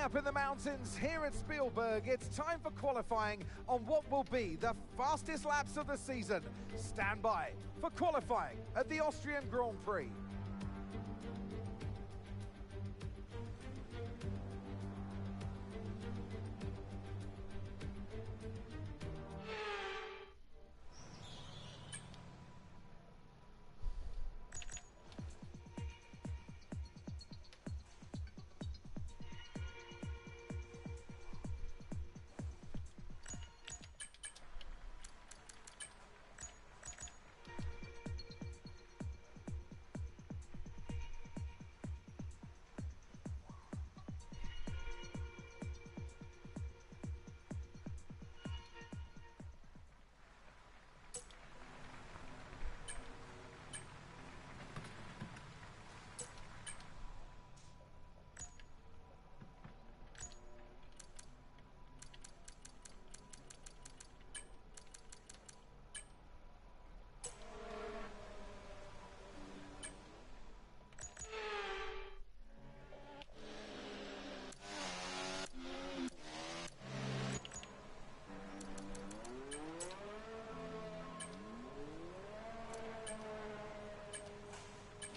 up in the mountains here at Spielberg, it's time for qualifying on what will be the fastest laps of the season. Stand by for qualifying at the Austrian Grand Prix.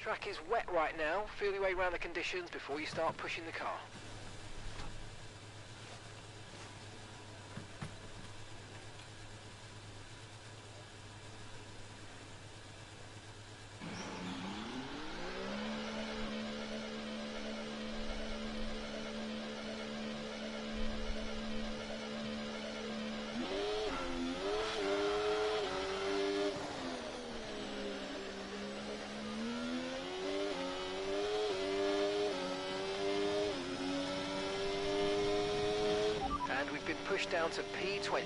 Track is wet right now. Feel your way around the conditions before you start pushing the car. Pushed down to P20.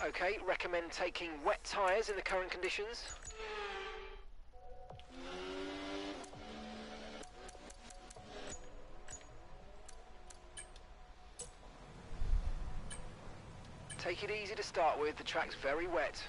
Okay, recommend taking wet tyres in the current conditions. Take it easy to start with, the track's very wet.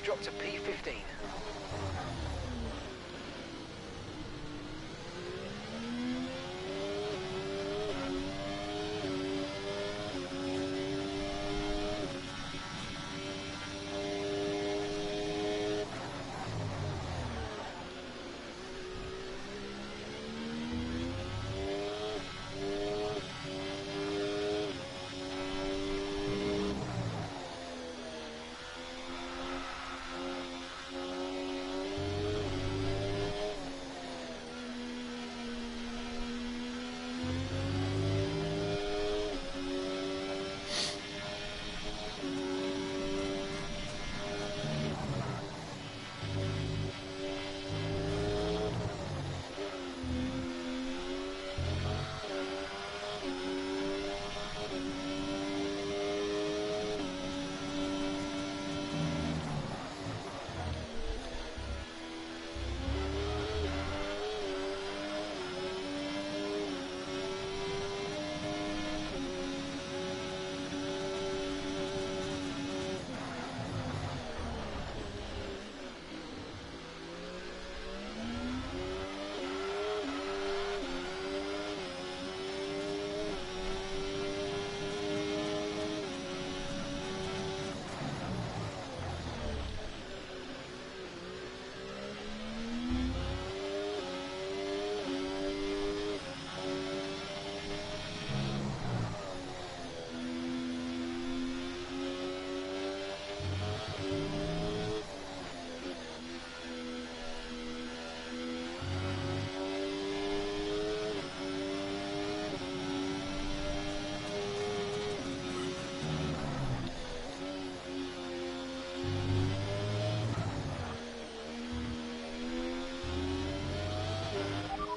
Drop to P15.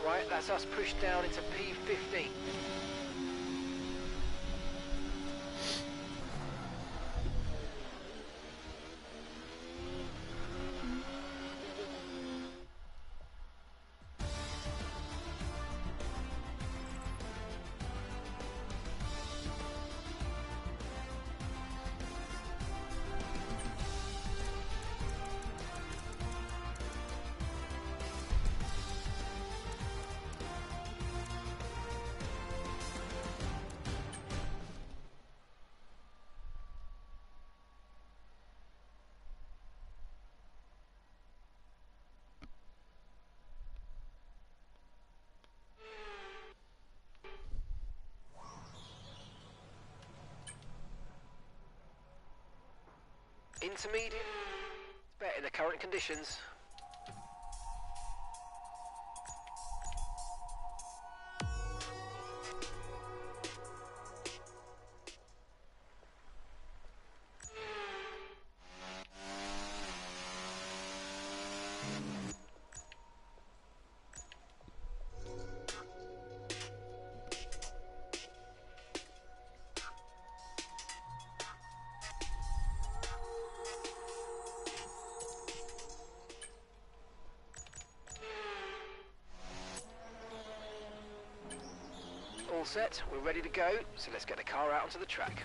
Right, that's us pushed down into P15. Intermediate, better in the current conditions. All set, we're ready to go, so let's get the car out onto the track.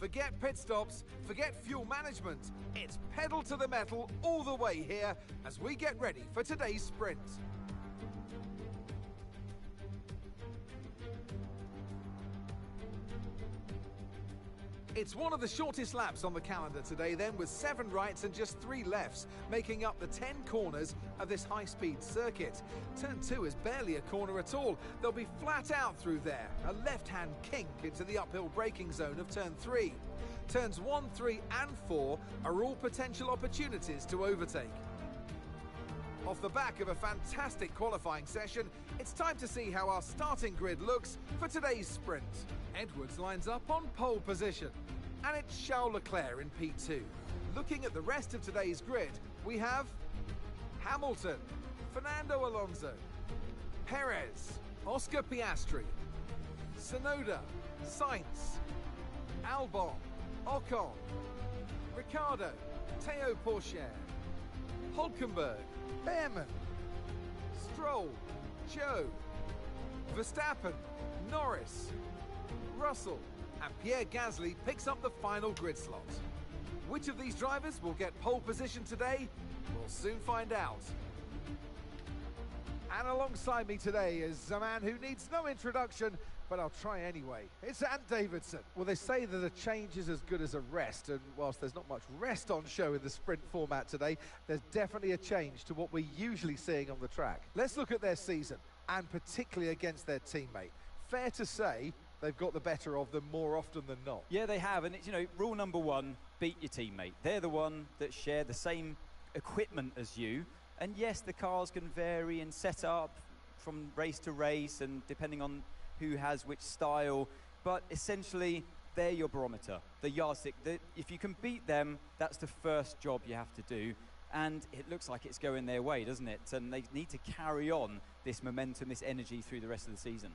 Forget pit stops, forget fuel management. It's pedal to the metal all the way here as we get ready for today's sprint. It's one of the shortest laps on the calendar today then, with 7 rights and just 3 lefts, making up the 10 corners of this high-speed circuit. Turn 2 is barely a corner at all. They'll be flat out through there, a left-hand kink into the uphill braking zone of turn 3. Turns 1, 3 and 4 are all potential opportunities to overtake. Off the back of a fantastic qualifying session, it's time to see how our starting grid looks for today's sprint. Edwards lines up on pole position, and it's Charles Leclerc in P2. Looking at the rest of today's grid, we have Hamilton, Fernando Alonso, Perez, Oscar Piastri, Tsunoda, Sainz, Albon, Ocon, Ricciardo, Théo Pourchaire, Hülkenberg, Behrman, Stroll, Joe, Verstappen, Norris, Russell, and Pierre Gasly picks up the final grid slot. Which of these drivers will get pole position today? We'll soon find out. And alongside me today is a man who needs no introduction, but I'll try anyway. It's Ant Davidson. Well, they say that a change is as good as a rest, and whilst there's not much rest on show in the sprint format today, there's definitely a change to what we're usually seeing on the track. Let's look at their season, and particularly against their teammate. Fair to say, they've got the better of them more often than not. Yeah, they have, and it's, you know, rule number 1, beat your teammate. They're the one that share the same equipment as you, and yes, the cars can vary in setup from race to race and depending on who has which style, but essentially they're your barometer, the yardstick. If you can beat them, that's the first job you have to do, and it looks like it's going their way, doesn't it? And they need to carry on this momentum, this energy through the rest of the season.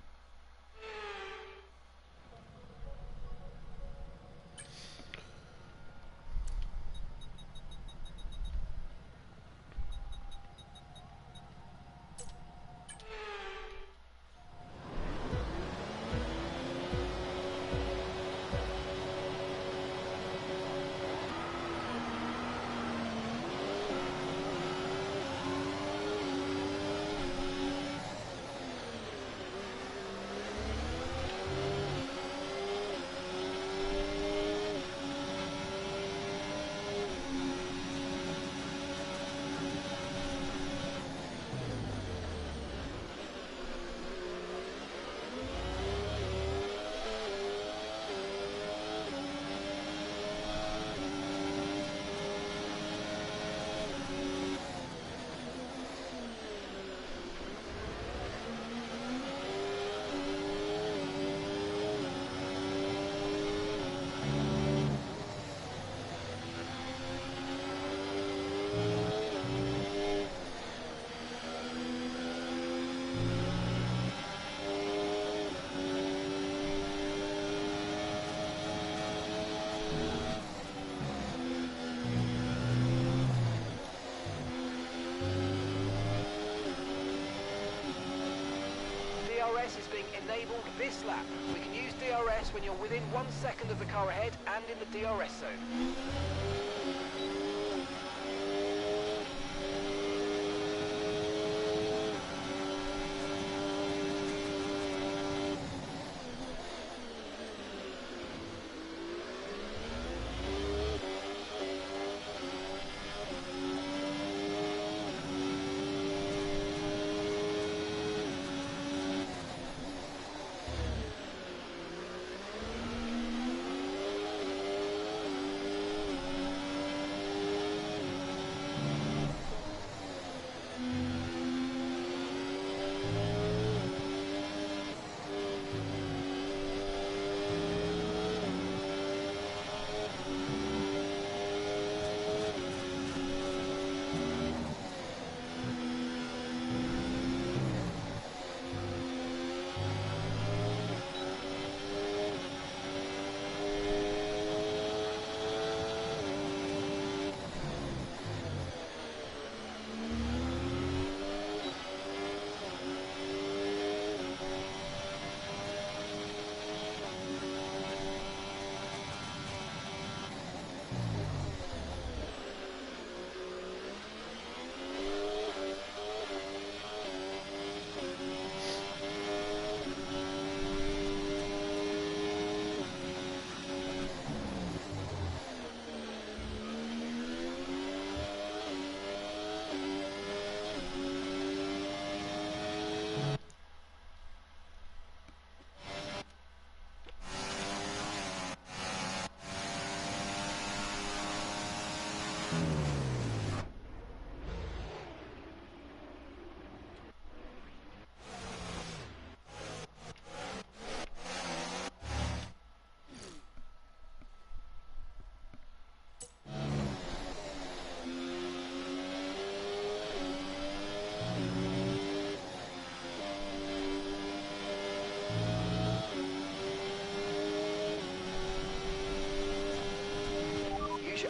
DRS is being enabled this lap. We can use DRS when you're within 1 second of the car ahead and in the DRS zone.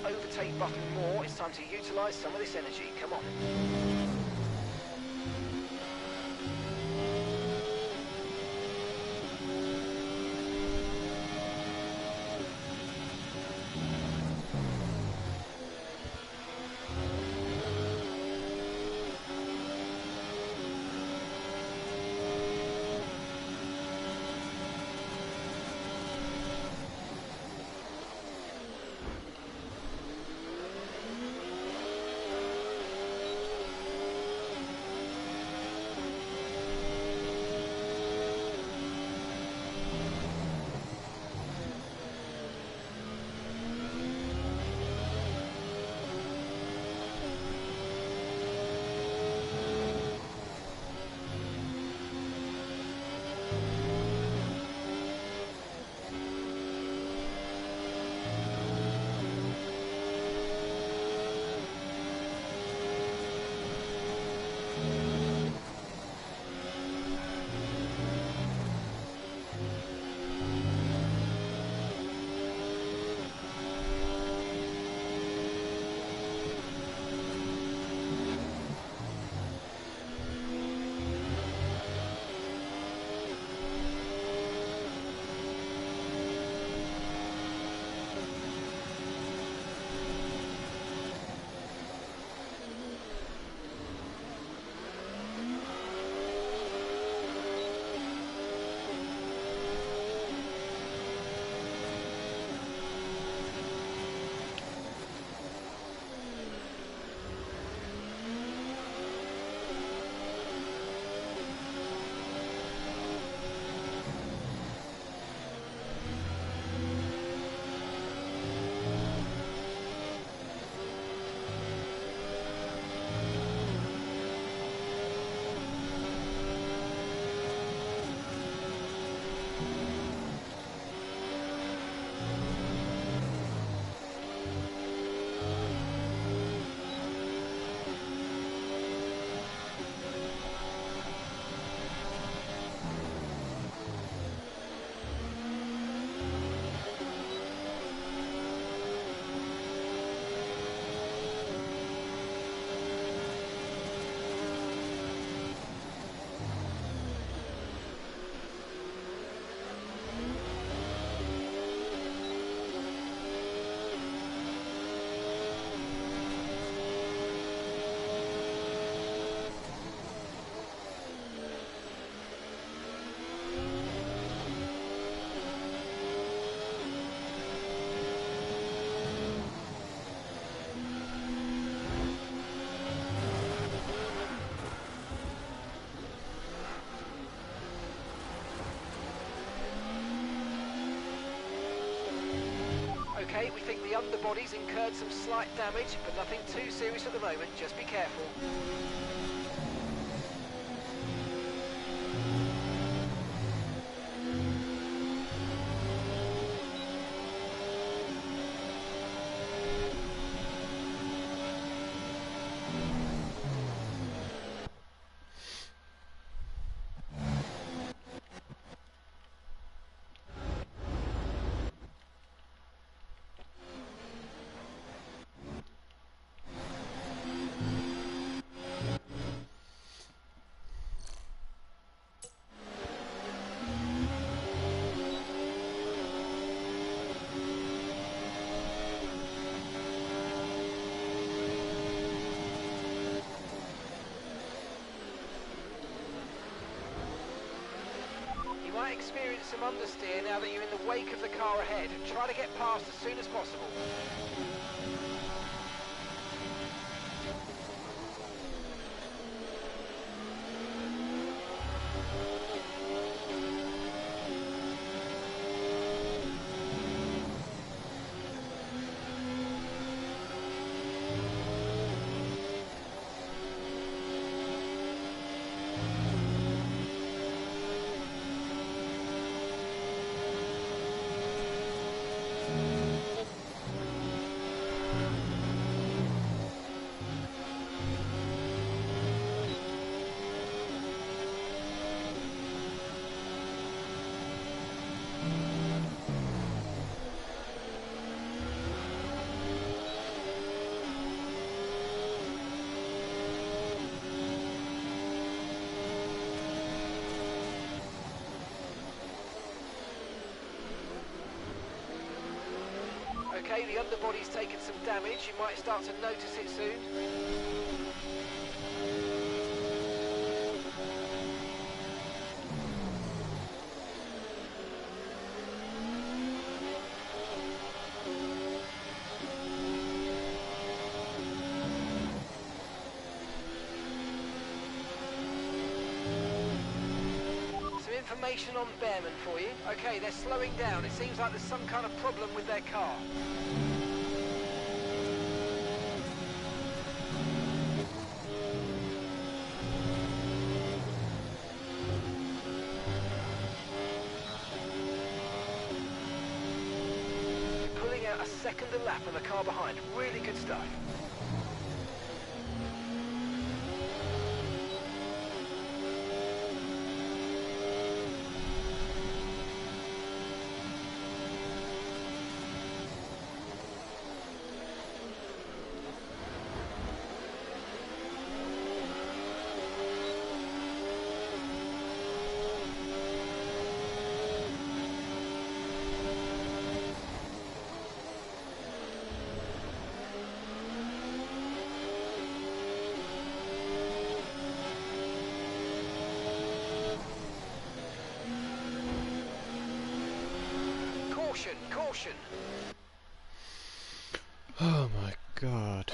Overtake button more. It's time to utilise some of this energy. Come on. underbody's incurred some slight damage, but nothing too serious at the moment. Just be careful. Experience some understeer now that you're in the wake of the car ahead. Try to get past as soon as possible. Okay, the underbody's taken some damage. You might start to notice it soon. Information on Bearman for you. Okay, they're slowing down. It seems like there's some kind of problem with their car. You're pulling out a second a lap on the car behind. Really good stuff. Caution! Oh my god.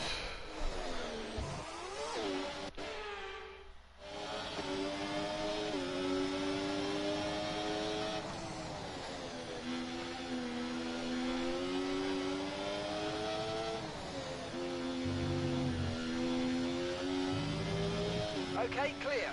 Okay, clear.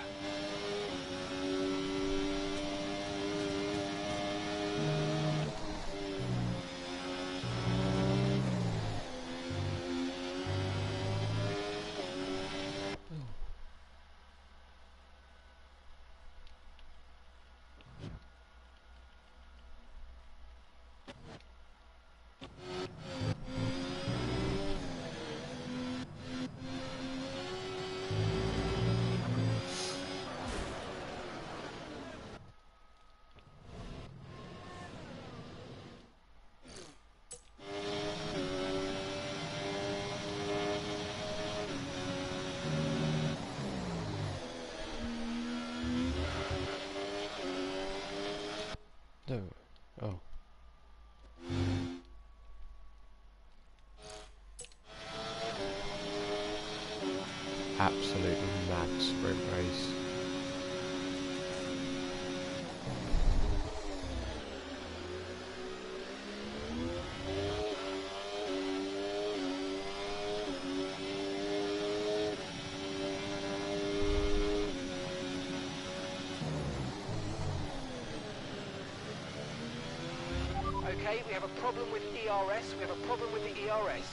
No. Oh. Absolutely mad sprint race. Okay, we have a problem with ERS. We have a problem with the ERS.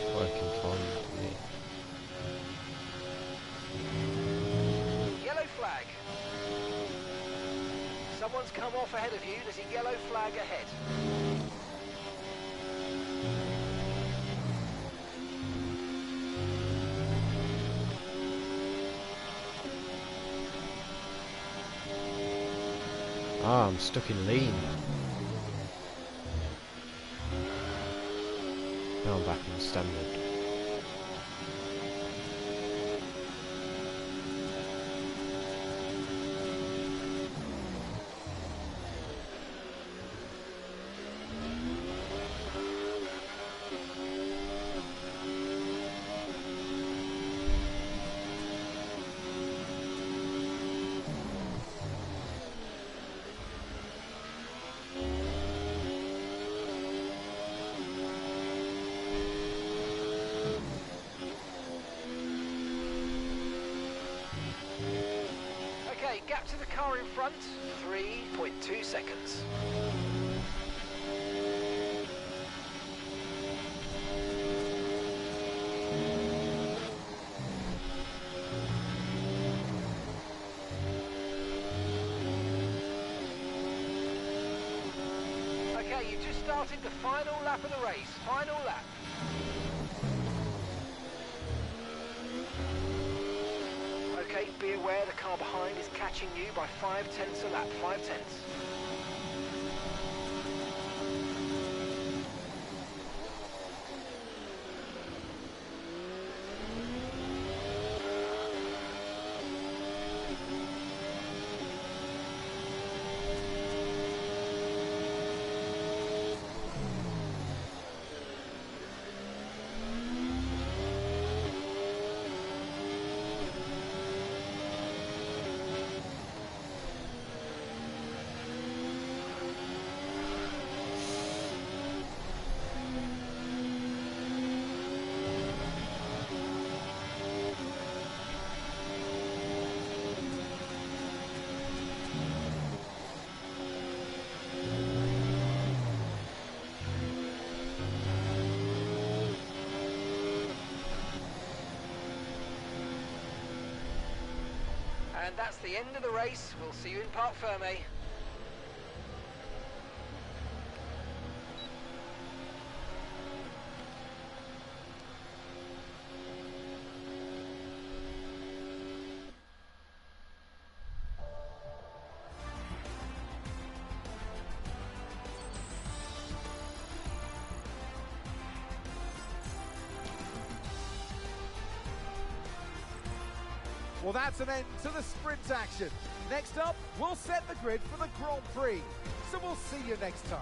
It's working fine for me. Yellow flag. Someone's come off ahead of you. There's a yellow flag ahead. Ah, I'm stuck in lean. Now I'm back in standard. Okay, gap to the car in front, 3.2 seconds. Okay, you just started the final lap of the race. Final lap. Okay, be aware the car behind is catching you by 0.5 a lap, 0.5. And that's the end of the race. We'll see you in Parc Fermé. Well, that's an end to the sprint action. Next up, we'll set the grid for the Grand Prix. So we'll see you next time.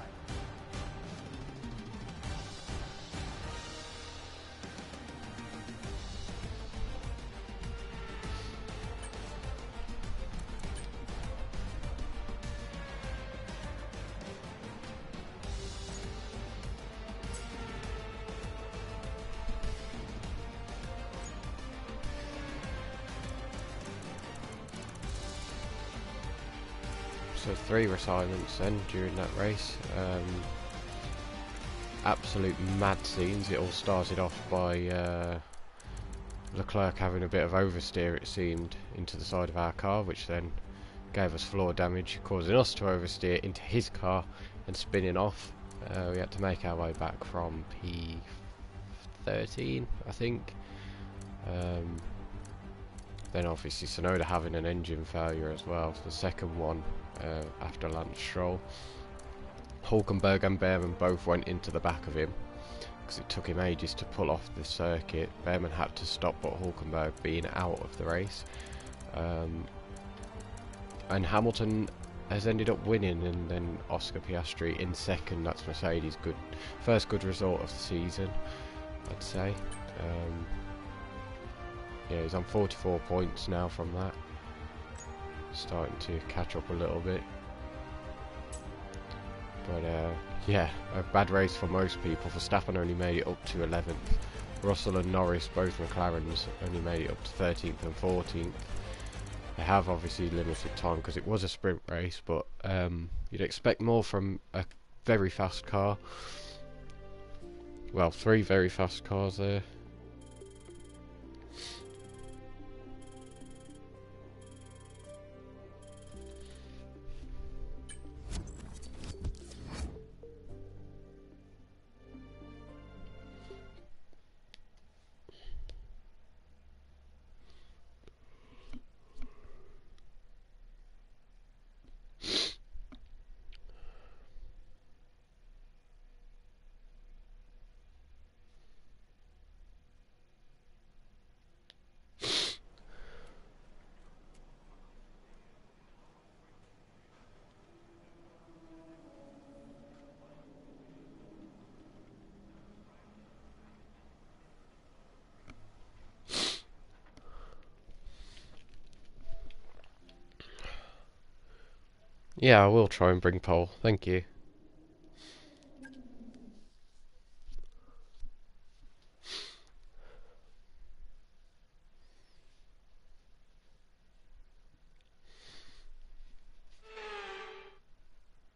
So 3 retirements then during that race. Absolute mad scenes. It all started off by Leclerc having a bit of oversteer, it seemed, into the side of our car, which then gave us floor damage, causing us to oversteer into his car and spinning off. We had to make our way back from P13, I think. Then obviously Tsunoda having an engine failure as well, the second one after Lance Stroll. Hulkenberg and Behrman both went into the back of him because it took him ages to pull off the circuit. Behrman had to stop, but Hulkenberg being out of the race. And Hamilton has ended up winning, and then Oscar Piastri in second. That's Mercedes' first good result of the season, I'd say. Yeah, he's on 44 points now from that. Starting to catch up a little bit. But yeah, a bad race for most people. Verstappen only made it up to 11th. Russell and Norris, both McLarens, only made it up to 13th and 14th. They have obviously limited time because it was a sprint race, but you'd expect more from a very fast car. Well, 3 very fast cars there. Yeah, I will try and bring pole. Thank you.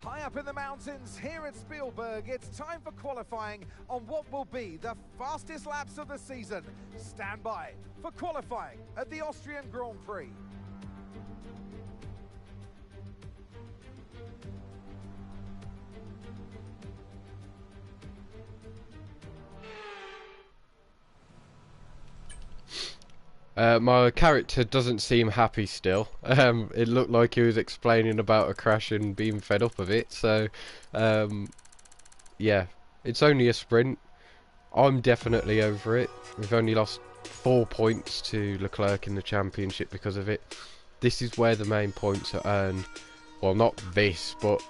High up in the mountains here at Spielberg, it's time for qualifying on what will be the fastest laps of the season. Stand by for qualifying at the Austrian Grand Prix. My character doesn't seem happy still. It looked like he was explaining about a crash and being fed up of it. So, yeah, it's only a sprint. I'm definitely over it. We've only lost 4 points to Leclerc in the championship because of it. This is where the main points are earned. Well, not this, but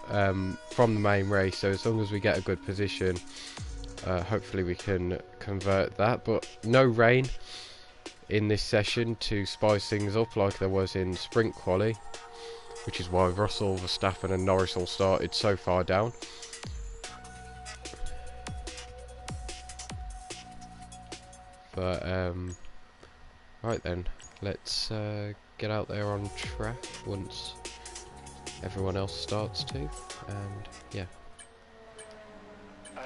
from the main race. So as long as we get a good position, hopefully we can convert that. But no rain in this session to spice things up like there was in sprint quali, which is why Russell, Verstappen and Norris all started so far down. But right then, let's get out there on track once everyone else starts to, and yeah,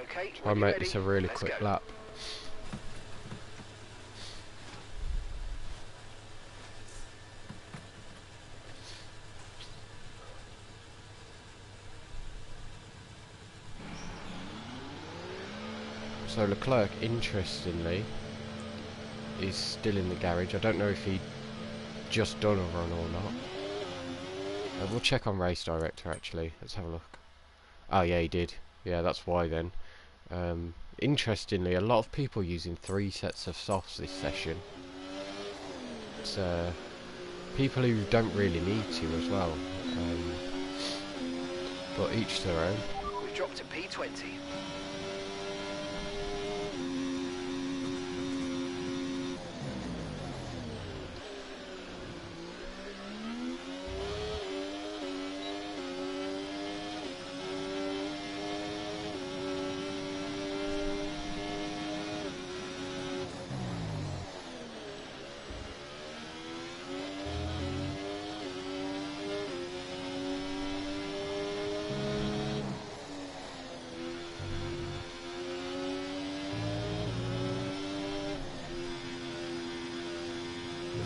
Okay, try and make this a really quick lap. So Leclerc, interestingly, is still in the garage. I don't know if he just done a run or not. We'll check on Race Director actually. Let's have a look. Oh yeah, he did. Yeah, that's why then. Interestingly, a lot of people using 3 sets of softs this session. It's people who don't really need to as well. But each their own. We've dropped to P20.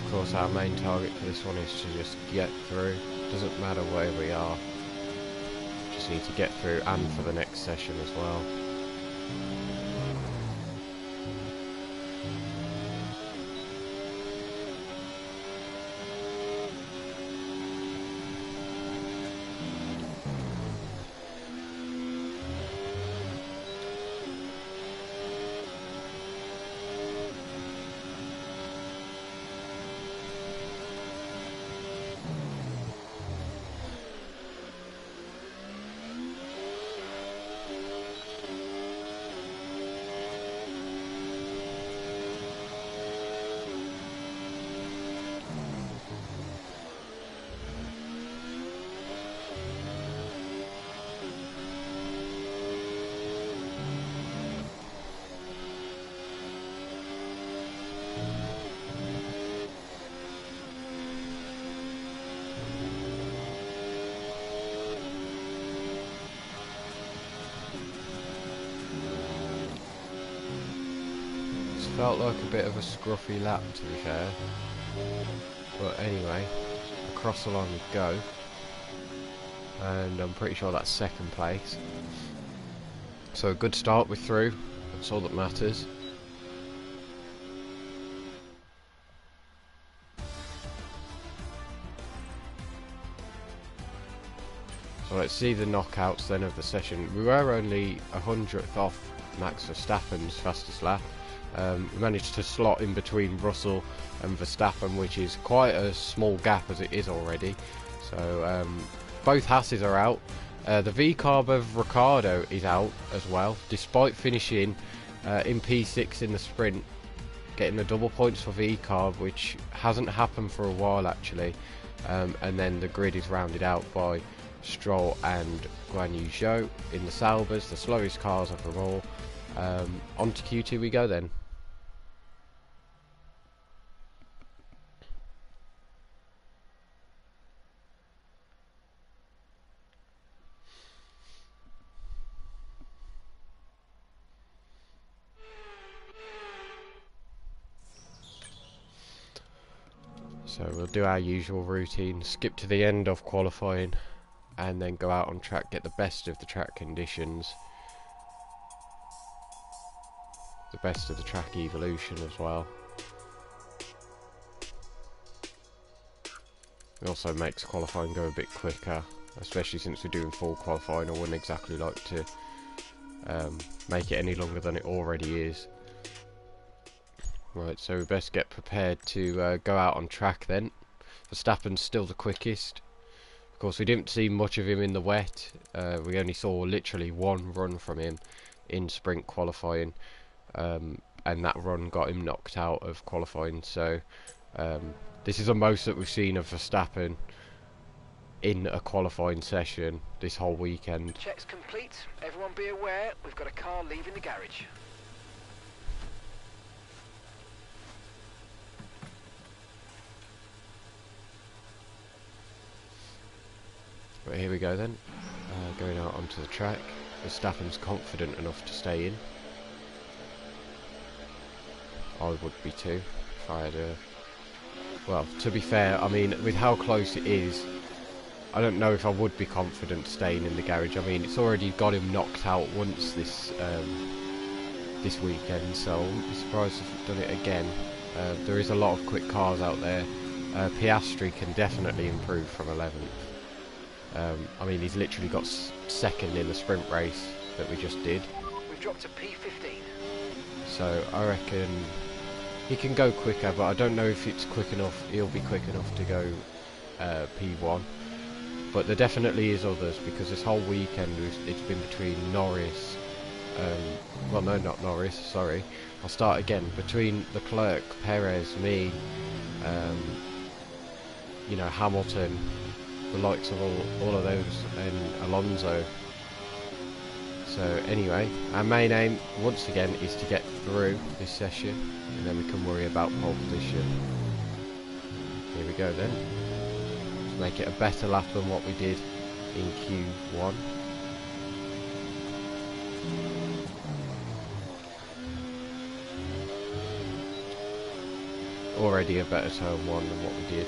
Of course, our main target for this one is to just get through. Doesn't matter where we are. Just need to get through, and for the next session as well. felt like a bit of a scruffy lap, to be fair. But anyway, across the line we go. And I'm pretty sure that's second place. So a good start, we're through. That's all that matters. So let's see the knockouts then of the session. We were only 100th off Max Verstappen's fastest lap. We managed to slot in between Russell and Verstappen, which is quite a small gap as it is already. So both Hasses are out. The V-carb of Ricciardo is out as well, despite finishing in P6 in the sprint, getting the double points for V-carb, which hasn't happened for a while actually. And then the grid is rounded out by Stroll and Guan Yu Zhou in the Saubers, the slowest cars of them all. On to Q2 we go then. So we'll do our usual routine, skip to the end of qualifying and then go out on track, get the best of the track conditions, the best of the track evolution as well. It also makes qualifying go a bit quicker, especially since we're doing full qualifying. I wouldn't exactly like to make it any longer than it already is. Right, so we best get prepared to go out on track then. Verstappen's still the quickest. Of course, we didn't see much of him in the wet. We only saw literally one run from him in sprint qualifying, and that run got him knocked out of qualifying. So this is the most that we've seen of Verstappen in a qualifying session this whole weekend. Checks complete. Everyone be aware, we've got a car leaving the garage. Right, here we go then, going out onto the track. Verstappen's confident enough to stay in. I would be too, if I had a... Well, to be fair, I mean, with how close it is, I don't know if I would be confident staying in the garage. I mean, it's already got him knocked out once this this weekend, so I wouldn't be surprised if he'd done it again. There is a lot of quick cars out there. Piastri can definitely improve from 11th. I mean, he's literally got second in the sprint race that we just did. We've dropped to P15. So I reckon he can go quicker, but I don't know if it's quick enough. He'll be quick enough to go P1. But there definitely is others, because this whole weekend it's been between Norris. Well, no, not Norris. Sorry. I'll start again. Between Leclerc, Perez, me, you know, Hamilton, the likes of all of those, and Alonso. So anyway, our main aim once again is to get through this session, and then we can worry about pole position. Here we go then. Let's make it a better lap than what we did in Q1. Already a better turn one than what we did.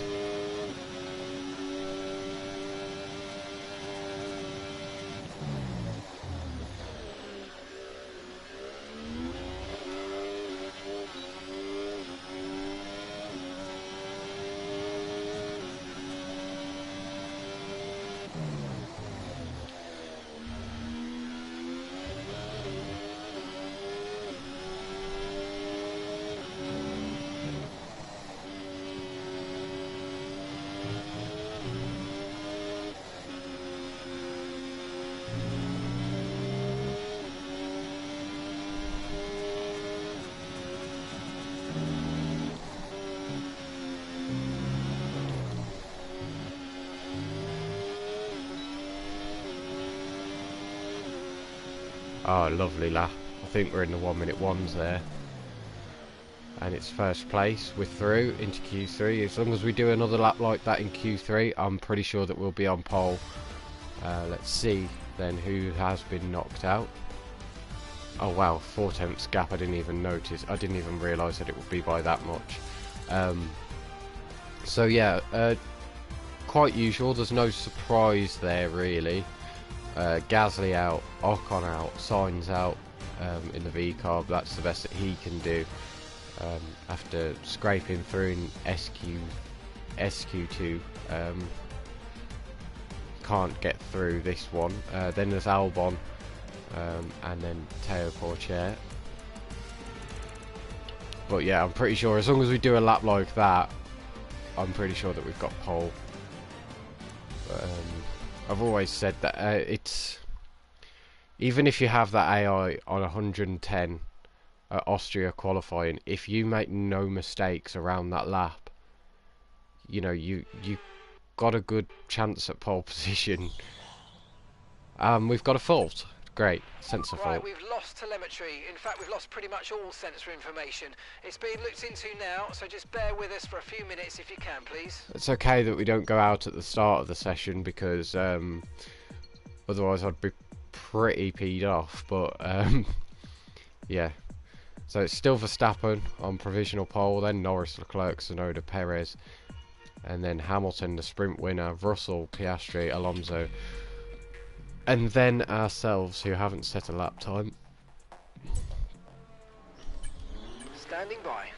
Oh, lovely lap. I think we're in the 1 minute ones there. And it's first place. We're through into Q3. As long as we do another lap like that in Q3, I'm pretty sure that we'll be on pole. Let's see then who has been knocked out. Oh wow, 4/10 gap. I didn't even notice. I didn't even realise that it would be by that much. So yeah, quite usual. There's no surprise there really. Gasly out, Ocon out, Sainz out in the V-carb. That's the best that he can do after scraping through in SQ2. Can't get through this one. Then there's Albon, and then Teo Porcher. But yeah, I'm pretty sure as long as we do a lap like that, I'm pretty sure that we've got pole. I've always said that it's, even if you have that AI on 110 at Austria qualifying, if you make no mistakes around that lap, you know, you got a good chance at pole position. We've got a fault. Great, sensor fault. Right, we've lost telemetry. In fact, we've lost pretty much all sensor information. It's being looked into now, so just bear with us for a few minutes if you can, please. It's okay that we don't go out at the start of the session because otherwise I'd be pretty peed off. But yeah, so it's still Verstappen on provisional pole, then Norris, Leclerc, Tsunoda, Perez, and then Hamilton, the sprint winner, Russell, Piastri, Alonso. And then ourselves, who haven't set a lap time. Standing by.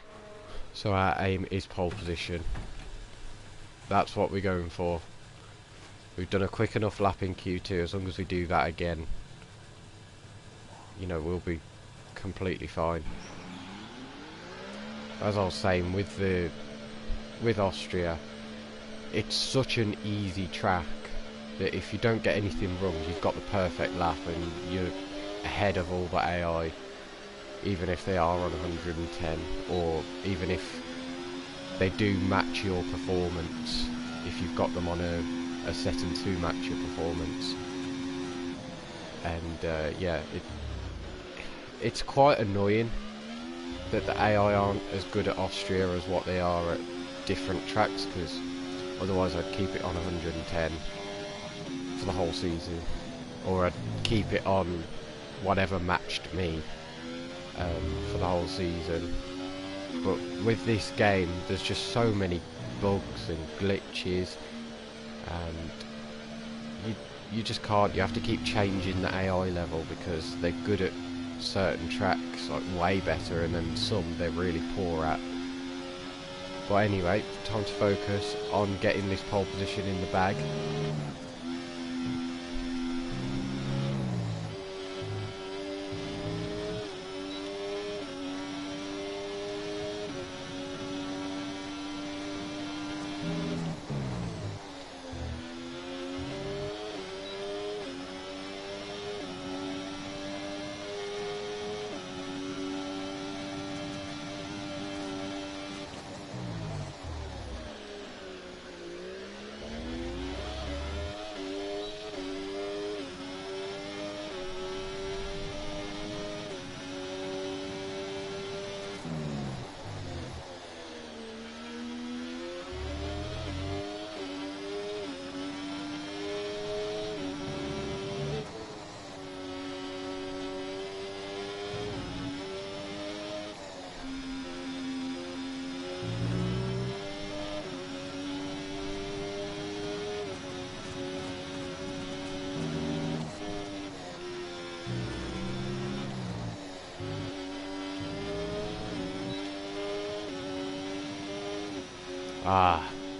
So our aim is pole position. That's what we're going for. We've done a quick enough lap in Q2. As long as we do that again, you know, we'll be completely fine. As I was saying, with Austria, it's such an easy track that if you don't get anything wrong, you've got the perfect lap and you're ahead of all the AI, even if they are on 110, or even if they do match your performance, if you've got them on a setting to match your performance. And yeah, it's quite annoying that the AI aren't as good at Austria as what they are at different tracks, because otherwise I'd keep it on 110 for the whole season, or I'd keep it on whatever matched me for the whole season. But with this game, there's just so many bugs and glitches, and you just can't. You have to keep changing the AI level because they're good at certain tracks, like way better, and then some they're really poor at. But anyway, time to focus on getting this pole position in the bag.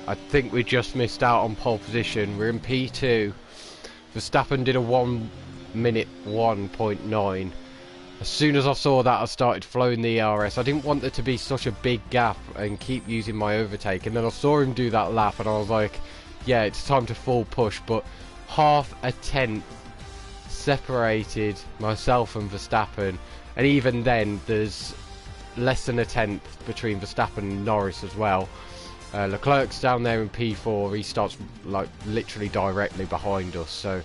I think we just missed out on pole position. We're in P2. Verstappen did a 1 minute 1.9. As soon as I saw that, I started flowing the ERS. I didn't want there to be such a big gap and keep using my overtake. And then I saw him do that lap and I was like, yeah, it's time to full push. But half a tenth separated myself and Verstappen. And even then, there's less than a tenth between Verstappen and Norris as well. Leclerc's down there in P4. He starts like literally directly behind us. So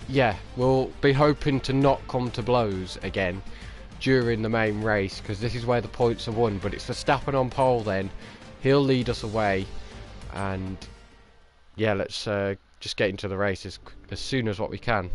yeah, we'll be hoping to not come to blows again during the main race, because this is where the points are won. But it's Verstappen on pole then. He'll lead us away, and yeah, let's just get into the race as soon as what we can.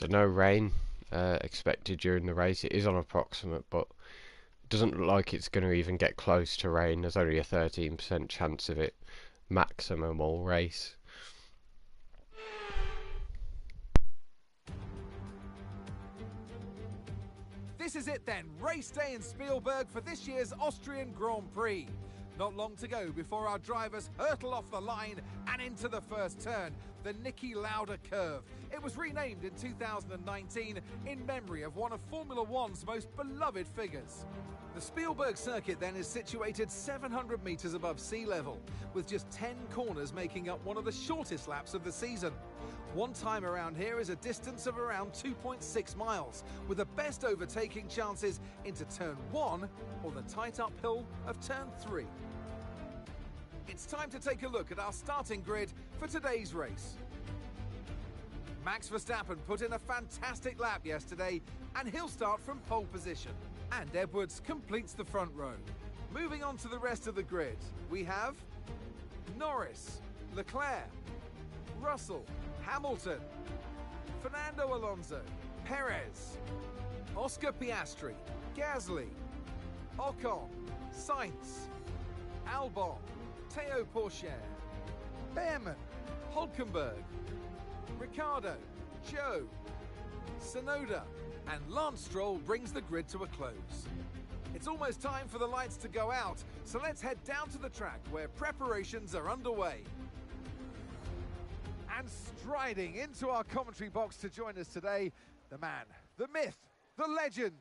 So no rain expected during the race. It is on approximate, but it doesn't look like it's going to even get close to rain. There's only a 13% chance of it maximum all race. This is it then, race day in Spielberg for this year's Austrian Grand Prix. Not long to go before our drivers hurtle off the line and into the first turn, the Niki Lauda curve. It was renamed in 2019 in memory of one of Formula One's most beloved figures. The Spielberg circuit then is situated 700 metres above sea level, with just 10 corners making up one of the shortest laps of the season. One time around here is a distance of around 2.6 miles, with the best overtaking chances into turn 1 or the tight uphill of turn 3. It's time to take a look at our starting grid for today's race. Max Verstappen put in a fantastic lap yesterday, and he'll start from pole position. And Edwards completes the front row. Moving on to the rest of the grid, we have Norris, Leclerc, Russell, Hamilton, Fernando Alonso, Perez, Oscar Piastri, Gasly, Ocon, Sainz, Albon, Théo Pourchaire, Behrman, Hülkenberg, Ricciardo, Zhou, Tsunoda, and Lance Stroll brings the grid to a close. It's almost time for the lights to go out, so let's head down to the track where preparations are underway. And striding into our commentary box to join us today, the man, the myth, the legend,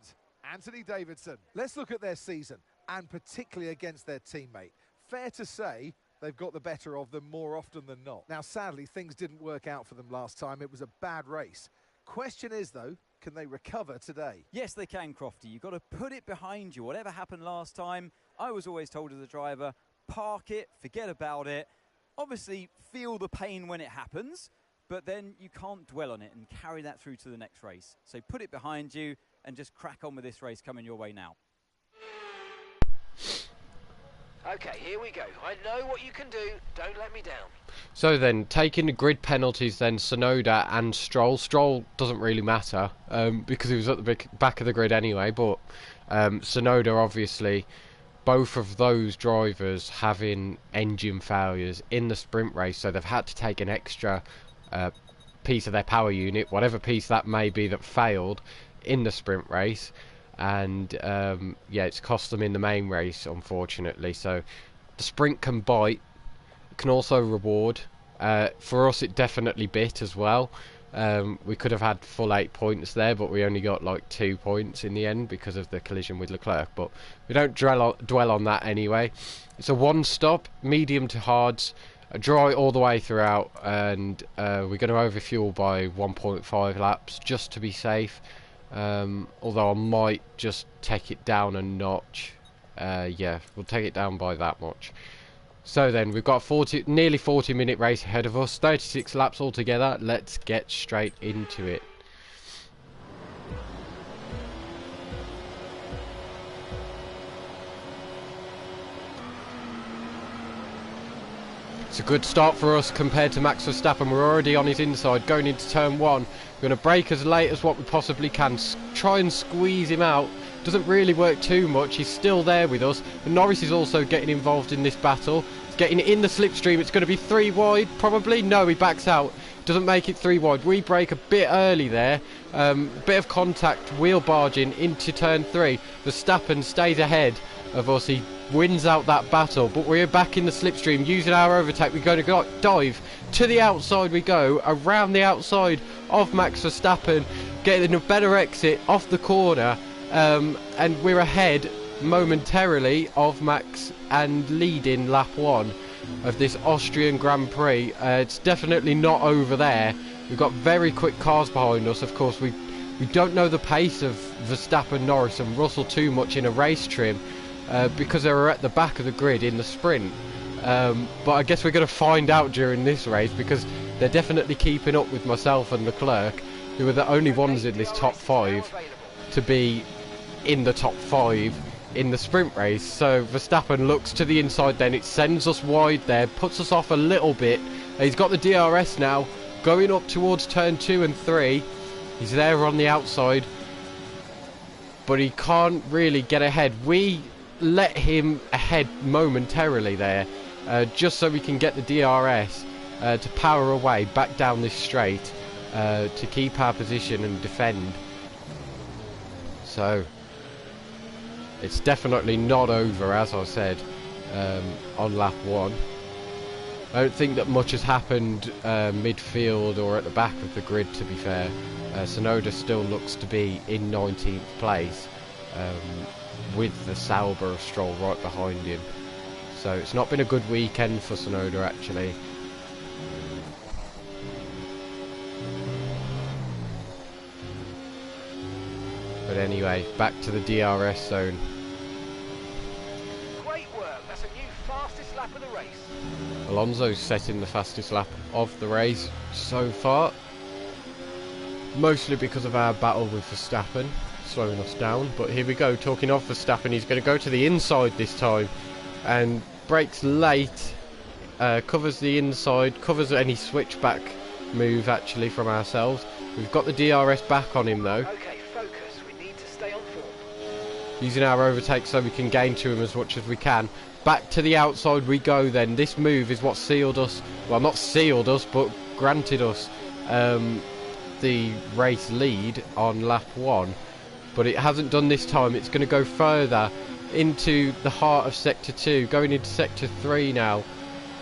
Anthony Davidson. Let's look at their season, and particularly against their teammate. Fair to say they've got the better of them more often than not. Now, sadly, things didn't work out for them last time. It was a bad race. Question is, though, can they recover today? Yes, they can, Crofty. You've got to put it behind you. Whatever happened last time, I was always told as a driver, park it, forget about it. Obviously, feel the pain when it happens, but then you can't dwell on it and carry that through to the next race. So put it behind you and just crack on with this race coming your way now. Okay, here we go. I know what you can do. Don't let me down. So then, taking the grid penalties, then Tsunoda and Stroll. Stroll doesn't really matter because he was at the back of the grid anyway, but Tsunoda, obviously, both of those drivers having engine failures in the sprint race, so they've had to take an extra piece of their power unit, whatever piece that may be, that failed in the sprint race. And yeah, it's cost them in the main race, unfortunately. So the sprint can bite, can also reward. For us, it definitely bit as well. We could have had full 8 points there, but we only got like 2 points in the end because of the collision with Leclerc. But we don't dwell on that anyway. It's a one-stop, medium to hards, dry all the way throughout, and we're going to overfuel by 1.5 laps just to be safe. Although I might just take it down a notch. Yeah, we'll take it down by that much. So then, we've got a nearly 40-minute race ahead of us, 36 laps altogether. Let's get straight into it. It's a good start for us compared to Max Verstappen. We're already on his inside, going into turn 1. We're going to brake as late as what we possibly can. Try and squeeze him out. Doesn't really work too much. He's still there with us. But Norris is also getting involved in this battle. He's getting in the slipstream. It's going to be 3 wide, probably. No, he backs out. Doesn't make it 3 wide. We brake a bit early there. Bit of contact, wheel barging into turn 3. Verstappen stays ahead of us. He wins out that battle, but we're back in the slipstream using our overtake. We're going to dive to the outside. We go around the outside of Max Verstappen, getting a better exit off the corner, and we're ahead momentarily of Max and leading lap 1 of this Austrian Grand Prix. It's definitely not over there. We've got very quick cars behind us. Of course, we don't know the pace of Verstappen, Norris and Russell too much in a race trim, because they were at the back of the grid in the sprint. But I guess we're going to find out during this race, because they're definitely keeping up with myself and Leclerc, who are the only ones in this top 5 to be in the top 5 in the sprint race. So Verstappen looks to the inside, then it sends us wide there, puts us off a little bit. He's got the DRS now, going up towards turn 2 and 3. He's there on the outside, but he can't really get ahead. We let him ahead momentarily there, just so we can get the DRS to power away back down this straight, to keep our position and defend. So it's definitely not over, as I said, on lap 1. I don't think that much has happened midfield or at the back of the grid, to be fair. Tsunoda still looks to be in 19th place, with the Sauber of Stroll right behind him. So it's not been a good weekend for Tsunoda, actually. But anyway, back to the DRS zone. Great work. That's a new fastest lap of the race. Alonso's setting the fastest lap of the race so far, mostly because of our battle with Verstappen slowing us down. But here we go, talking of Verstappen, he's going to go to the inside this time and brakes late, covers the inside, covers any switchback move actually from ourselves. We've got the DRS back on him though. Okay, focus. We need to stay on form. Using our overtake so we can gain to him as much as we can. Back to the outside we go then. This move is what sealed us, well, not sealed us, but granted us the race lead on lap 1. But it hasn't done this time. It's going to go further into the heart of sector 2, going into sector 3 now.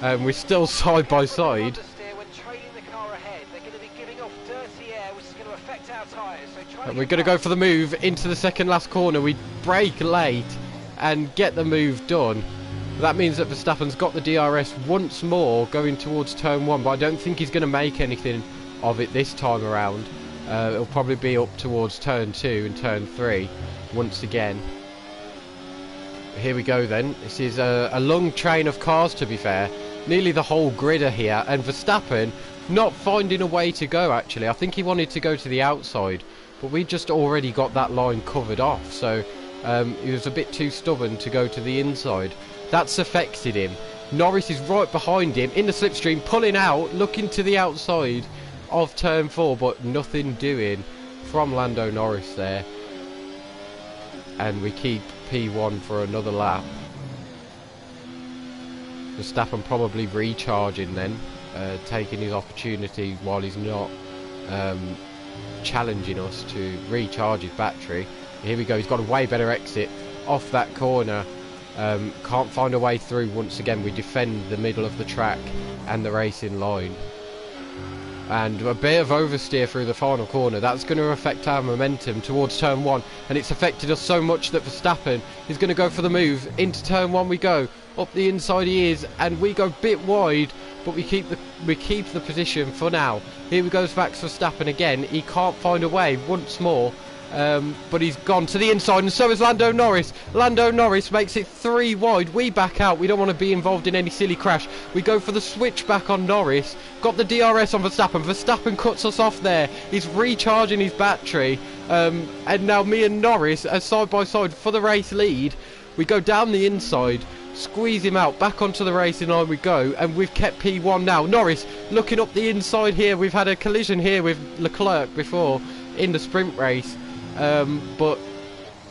We're still side by side. When trailing the car ahead, they're going to be giving off dirty air, which is going to affect our tyres. So try And we're going to go for the move into the second last corner. We brake late and get the move done. That means that Verstappen's got the DRS once more going towards turn 1, but I don't think he's going to make anything of it this time around. It'll probably be up towards turn 2 and turn 3 once again. Here we go then. This is a long train of cars, to be fair. Nearly the whole grid are here, and Verstappen not finding a way to go actually. I think he wanted to go to the outside, but we just already got that line covered off, so he was a bit too stubborn to go to the inside. That's affected him. Norris is right behind him in the slipstream, pulling out, looking to the outside of turn 4, but nothing doing from Lando Norris there. And we keep P1 for another lap. Verstappen probably recharging then, taking his opportunity while he's not challenging us to recharge his battery. Here we go, he's got a way better exit off that corner. Can't find a way through once again. We defend the middle of the track and the racing line. And a bit of oversteer through the final corner. That's going to affect our momentum towards turn 1. And it's affected us so much that Verstappen is going to go for the move. Into turn 1 we go. Up the inside he is. And we go a bit wide. But we keep the position for now. Here we go, Max Verstappen again. He can't find a way once more. But he's gone to the inside, and so is Lando Norris. Lando Norris makes it 3 wide. We back out. We don't want to be involved in any silly crash. We go for the switchback on Norris. Got the DRS on Verstappen. Verstappen cuts us off there. He's recharging his battery. And now me and Norris are side by side for the race lead. We go down the inside, squeeze him out, back onto the racing line we go, and we've kept P1 now. Norris looking up the inside here. We've had a collision here with Leclerc before in the sprint race. But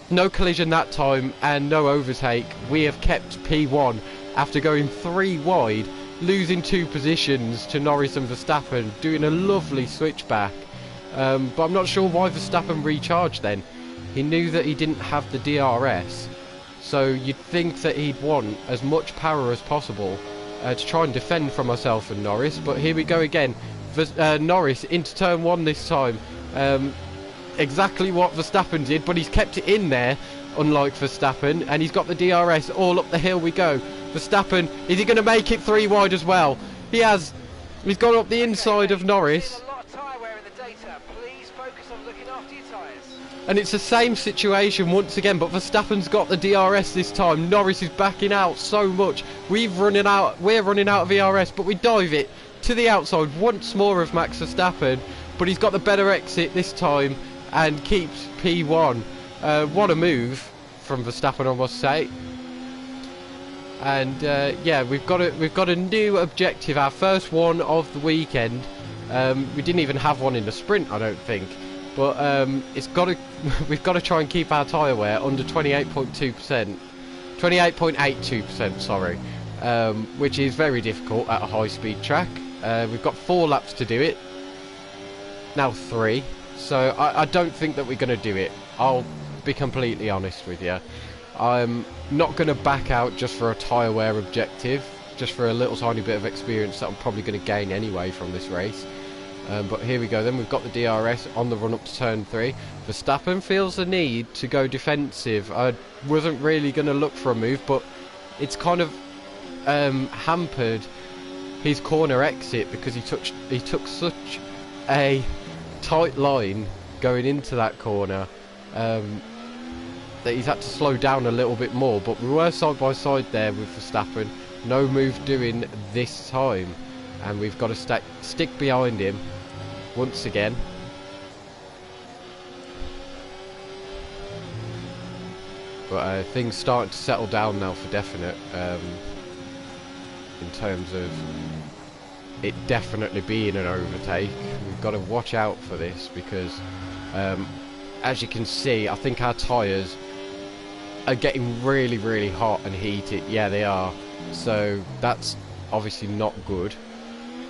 no collision that time and no overtake. We have kept P1 after going 3 wide, losing 2 positions to Norris and Verstappen, doing a lovely switchback. But I'm not sure why Verstappen recharged then. He knew that he didn't have the DRS, so you'd think that he'd want as much power as possible to try and defend from myself and Norris. But here we go again. Norris into turn 1 this time. Exactly what Verstappen did, but he's kept it in there, unlike Verstappen, and he's got the DRS. All up the hill we go. Verstappen, is he going to make it 3 wide as well? He has. He's gone up the inside of Norris. A lot of tyre wear in the data. Please focus on looking after your tyres. And it's the same situation once again, but Verstappen's got the DRS this time. Norris is backing out so much. We're running out of ERS, but we dive it to the outside once more of Max Verstappen, but he's got the better exit this time and keeps P1. What a move from Verstappen, I must say. And yeah, we've got a new objective, our first one of the weekend. We didn't even have one in the sprint, I don't think. But it's got to we've got to try and keep our tyre wear under 28.2%, 28.82%, sorry, which is very difficult at a high-speed track. We've got 4 laps to do it, now 3, so I don't think that we're going to do it. I'll be completely honest with you. I'm not going to back out just for a tyre wear objective, just for a little tiny bit of experience that I'm probably going to gain anyway from this race. But here we go then, we've got the DRS on the run up to turn 3. Verstappen feels the need to go defensive. I wasn't really going to look for a move, but it's kind of hampered his corner exit because he took such a tight line going into that corner that he's had to slow down a little bit more. But we were side by side there with Verstappen, no move doing this time, and we've got to stick behind him once again. But things starting to settle down now for definite, in terms of it definitely being an overtake. We've got to watch out for this because as you can see, I think our tyres are getting really, really hot and heated. Yeah, they are. So that's obviously not good,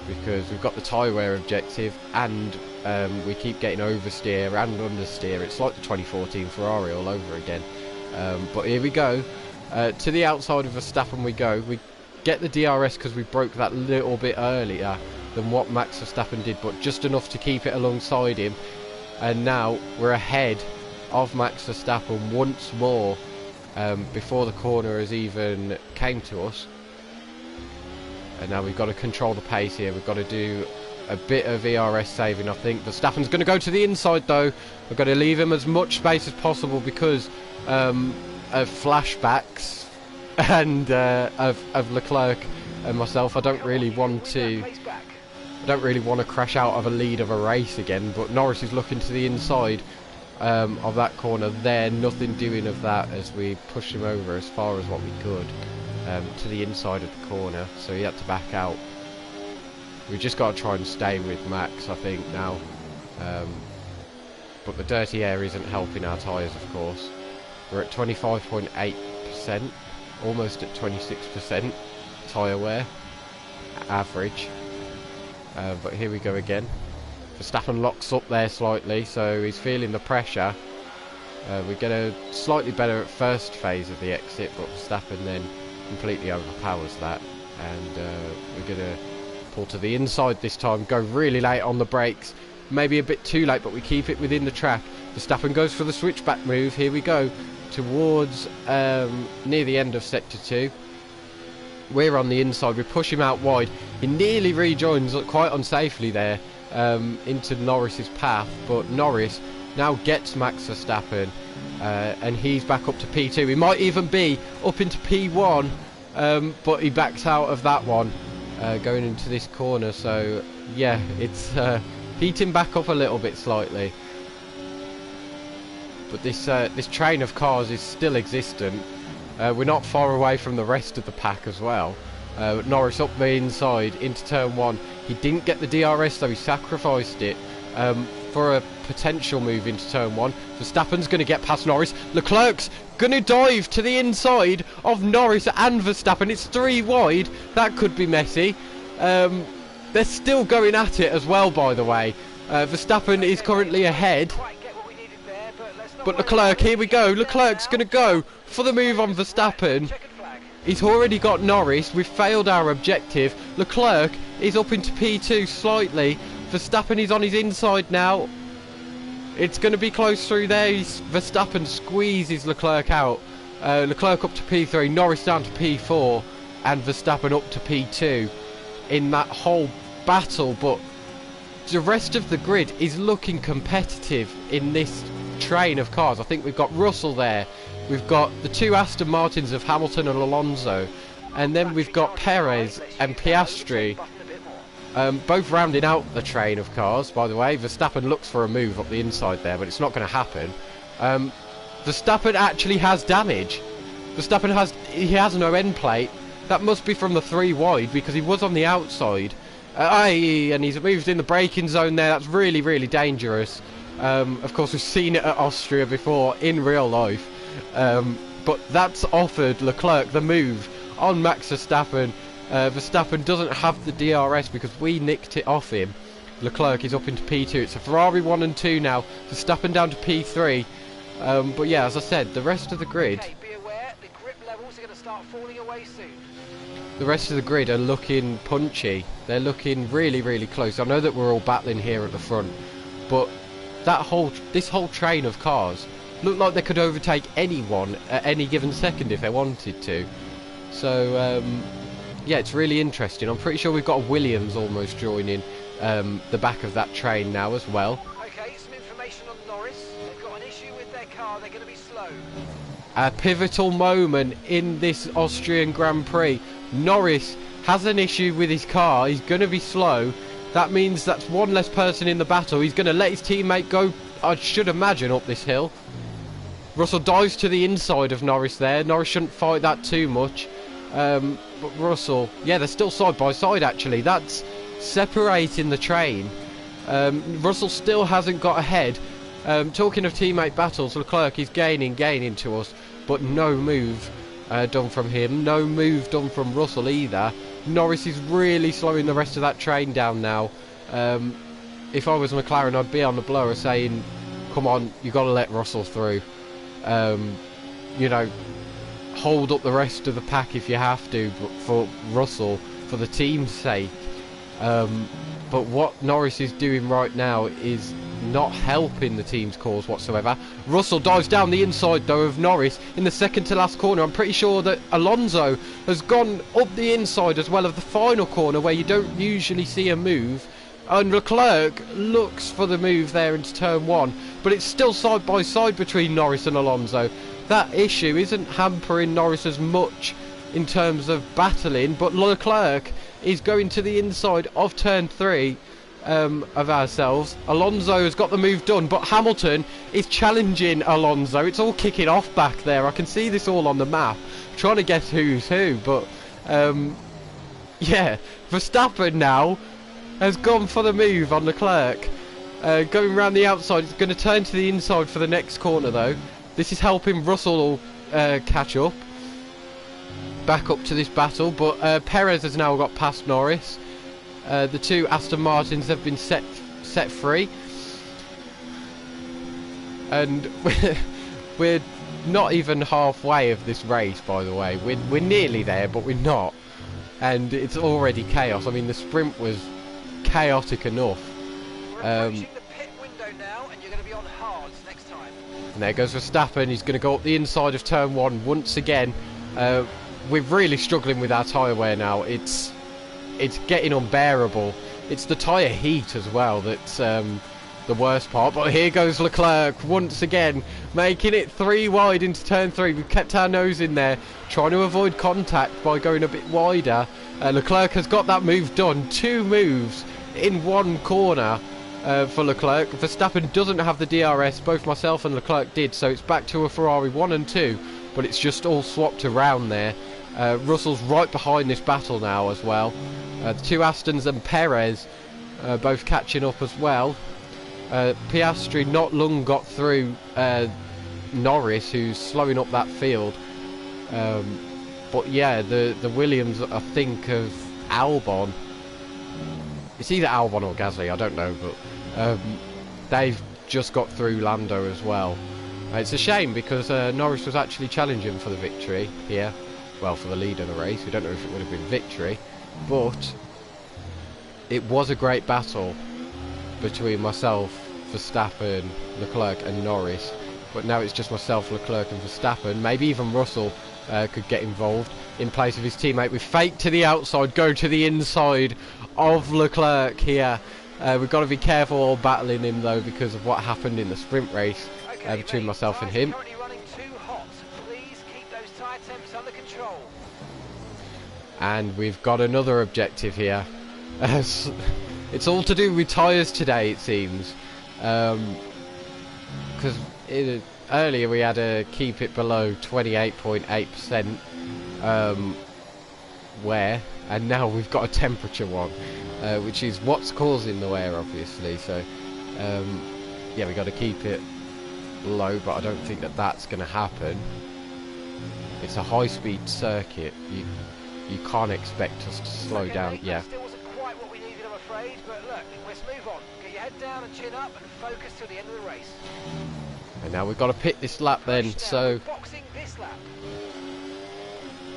because we've got the tyre wear objective and we keep getting oversteer and understeer. It's like the 2014 Ferrari all over again. But here we go. To the outside of Verstappen we go. We get the DRS because we broke that little bit earlier than what Max Verstappen did, but just enough to keep it alongside him. And now we're ahead of Max Verstappen once more, before the corner has even came to us. And now we've got to control the pace here. We've got to do a bit of ERS saving, I think. Verstappen's going to go to the inside though. We've got to leave him as much space as possible because of flashbacks and of Leclerc and myself. I don't really want to crash out of a lead of a race again, but Norris is looking to the inside of that corner there. Nothing doing of that as we pushed him over as far as what we could. To the inside of the corner, so he had to back out. We've just got to try and stay with Max, I think, now. But the dirty air isn't helping our tyres, of course. We're at 25.8%, almost at 26% tyre wear, average. But here we go again. Verstappen locks up there slightly, so he's feeling the pressure. We get a slightly better at first phase of the exit, but Verstappen then completely overpowers that, and we're going to pull to the inside this time, go really late on the brakes, maybe a bit too late, but we keep it within the track. Verstappen goes for the switchback move. Here we go towards near the end of sector 2. We're on the inside, we push him out wide, he nearly rejoins quite unsafely there into Norris's path, but Norris now gets Max Verstappen, and he's back up to P2. He might even be up into P1, but he backs out of that one going into this corner. So yeah, it's heating back up a little bit slightly, but this train of cars is still existent. We're not far away from the rest of the pack as well. Norris up the inside into turn 1. He didn't get the DRS, though. He sacrificed it for a potential move into turn 1. Verstappen's going to get past Norris. Leclerc's going to dive to the inside of Norris and Verstappen. It's 3 wide. That could be messy. They're still going at it as well, by the way. Verstappen is currently ahead. But Leclerc, here we go. Leclerc's going to go for the move on Verstappen. He's already got Norris. We've failed our objective. Leclerc is up into P2 slightly. Verstappen is on his inside now. It's going to be close through there. Verstappen squeezes Leclerc out. Leclerc up to P3, Norris down to P4, and Verstappen up to P2 in that whole battle. But the rest of the grid is looking competitive in this train of cars. I think we've got Russell there. We've got the 2 Aston Martins of Hamilton and Alonso, and then we've got Perez and Piastri, both rounding out the train of cars. By the way, Verstappen looks for a move up the inside there, but it's not going to happen. Verstappen actually has damage. Verstappen has no end plate. That must be from the 3 wide, because he was on the outside. And he's moved in the braking zone there. That's really, really dangerous. Of course, we've seen it at Austria before in real life. But that's offered Leclerc the move on Max Verstappen. Verstappen doesn't have the DRS because we nicked it off him. Leclerc is up into P2. It's a Ferrari 1 and 2 now. Verstappen down to P3. But yeah, as I said, the rest of the grid... Okay, be aware, the grip levels are going to start falling away soon. The rest of the grid are looking punchy. They're looking really, really close. I know that we're all battling here at the front, but this whole train of cars look like they could overtake anyone at any given second if they wanted to. So yeah, it's really interesting. I'm pretty sure we've got a Williams almost joining the back of that train now as well. Okay, some information on Norris. They've got an issue with their car. They're going to be slow. A pivotal moment in this Austrian Grand Prix. Norris has an issue with his car. He's going to be slow. That means that's one less person in the battle. He's going to let his teammate go, I should imagine, up this hill. Russell dives to the inside of Norris there. Norris shouldn't fight that too much. But Russell, yeah, they're still side by side actually. That's separating the train. Russell still hasn't got ahead. Talking of teammate battles, Leclerc is gaining to us, but no move done from him. No move done from Russell either. Norris is really slowing the rest of that train down now. If I was McLaren, I'd be on the blower saying, come on, you got to let Russell through. You know, hold up the rest of the pack if you have to, but for Russell, for the team's sake. But what Norris is doing right now is not helping the team's cause whatsoever. Russell dives down the inside though of Norris in the second to last corner. I'm pretty sure that Alonso has gone up the inside as well of the final corner where you don't usually see a move. And Leclerc looks for the move there into turn 1, but it's still side by side between Norris and Alonso. That issue isn't hampering Norris as much in terms of battling, but Leclerc is going to the inside of turn 3 of ourselves. Alonso has got the move done, but Hamilton is challenging Alonso. It's all kicking off back there. I can see this all on the map, trying to guess who's who, but yeah, Verstappen now has gone for the move on Leclerc. Going around the outside, it's going to turn to the inside for the next corner though. This is helping Russell catch up, back up to this battle, but Perez has now got past Norris. The two Aston Martins have been set free, and we're not even halfway of this race, by the way. We're nearly there, but we're not, and it's already chaos. I mean, the sprint was chaotic enough. We're approaching the pit window now, and you're going to be on hards next time. And there goes Verstappen. He's going to go up the inside of turn 1 once again. We're really struggling with our tyre wear now. It's getting unbearable. It's the tyre heat as well that's the worst part. But here goes Leclerc once again, making it 3 wide into turn 3. We've kept our nose in there, trying to avoid contact by going a bit wider. Leclerc has got that move done. 2 moves in 1 corner for Leclerc. Verstappen doesn't have the DRS. Both myself and Leclerc did, so it's back to a Ferrari 1 and 2. But it's just all swapped around there. Russell's right behind this battle now as well. The 2 Astons and Perez both catching up as well. Piastri not long got through Norris, who's slowing up that field. But yeah, the Williams, I think, of Albon. It's either Albon or Gasly, I don't know, but they've just got through Lando as well. It's a shame because Norris was actually challenging for the victory here. Well, for the lead of the race. We don't know if it would have been victory, but it was a great battle between myself, Verstappen, Leclerc and Norris. But now it's just myself, Leclerc and Verstappen. Maybe even Russell could get involved in place of his teammate. We fake to the outside, go to the inside of Leclerc here. We've got to be careful all battling him though because of what happened in the sprint race between myself and him. And we've got another objective here. It's all to do with tyres today, it seems. Because earlier we had to keep it below 28.8% wear, and now we've got a temperature one, which is what's causing the wear, obviously. So yeah, we got to keep it low, but I don't think that that's going to happen. It's a high-speed circuit. You can't expect us to slow down. Mate, Yeah. that still wasn't quite what we needed, I'm afraid. But look, let's move on. Get your head down and chin up and focus till the end of the race. And now we've got to pit this lap then. Push now, So we're boxing this lap.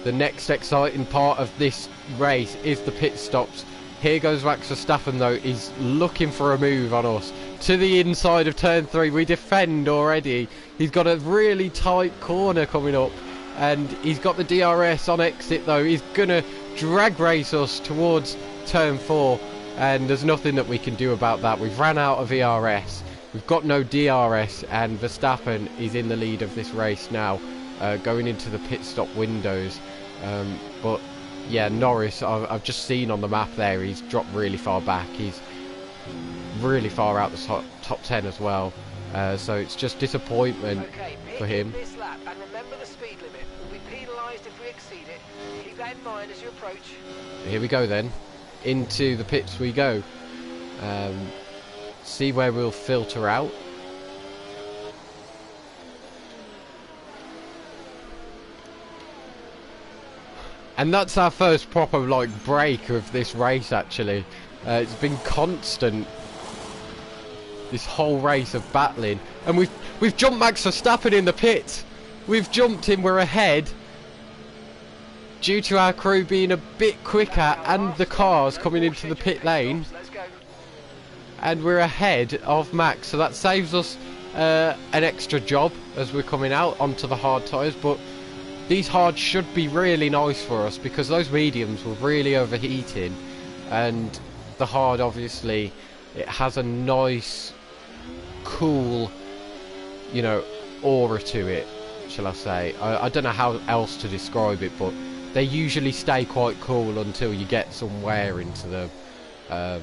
the next exciting part of this race is the pit stops. Here goes Max Verstappen though. He's looking for a move on us. To the inside of turn 3. We defend already. He's got a really tight corner coming up. And he's got the DRS on exit though. He's going to drag race us towards turn 4. And there's nothing that we can do about that. We've ran out of ERS. We've got no DRS. And Verstappen is in the lead of this race now. Going into the pit stop windows. But yeah, Norris, I've just seen on the map there, he's dropped really far back. He's really far out the top 10 as well. So it's just disappointment for him. This lap, and remember the speed limit. We'll be penalised if we exceed it. Keep that in mind as you approach. Here we go then. Into the pits we go. See where we'll filter out. And that's our first proper like break of this race actually. It's been constant this whole race of battling, and we've jumped Max Verstappen in the pit. We've jumped him, we're ahead due to our crew being a bit quicker and the cars coming into the pit lane, and we're ahead of Max, so that saves us an extra job as we're coming out onto the hard tyres. But these hards should be really nice for us because those mediums were really overheating, and the hard obviously it has a nice cool, you know, aura to it, shall I say. I don't know how else to describe it, but they usually stay quite cool until you get some wear into them.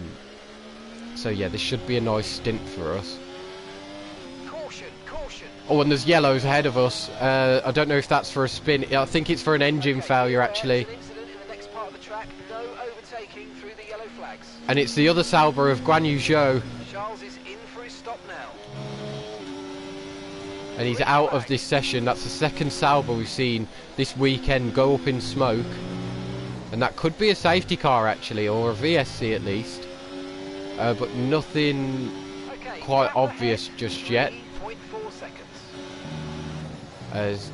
So yeah, this should be a nice stint for us. Caution, caution. Oh, and there's yellows ahead of us. I don't know if that's for a spin. I think it's for an engine failure actually. An incident in the next part of the track. No overtaking through the yellow flags. And it's the other Sauber of Guan Yu Zhou. Charles is in for his stop now. And he's out of this session. That's the second Sauber we've seen this weekend go up in smoke. And that could be a safety car actually, or a VSC at least. But nothing quite obvious just yet. 3.4 seconds. As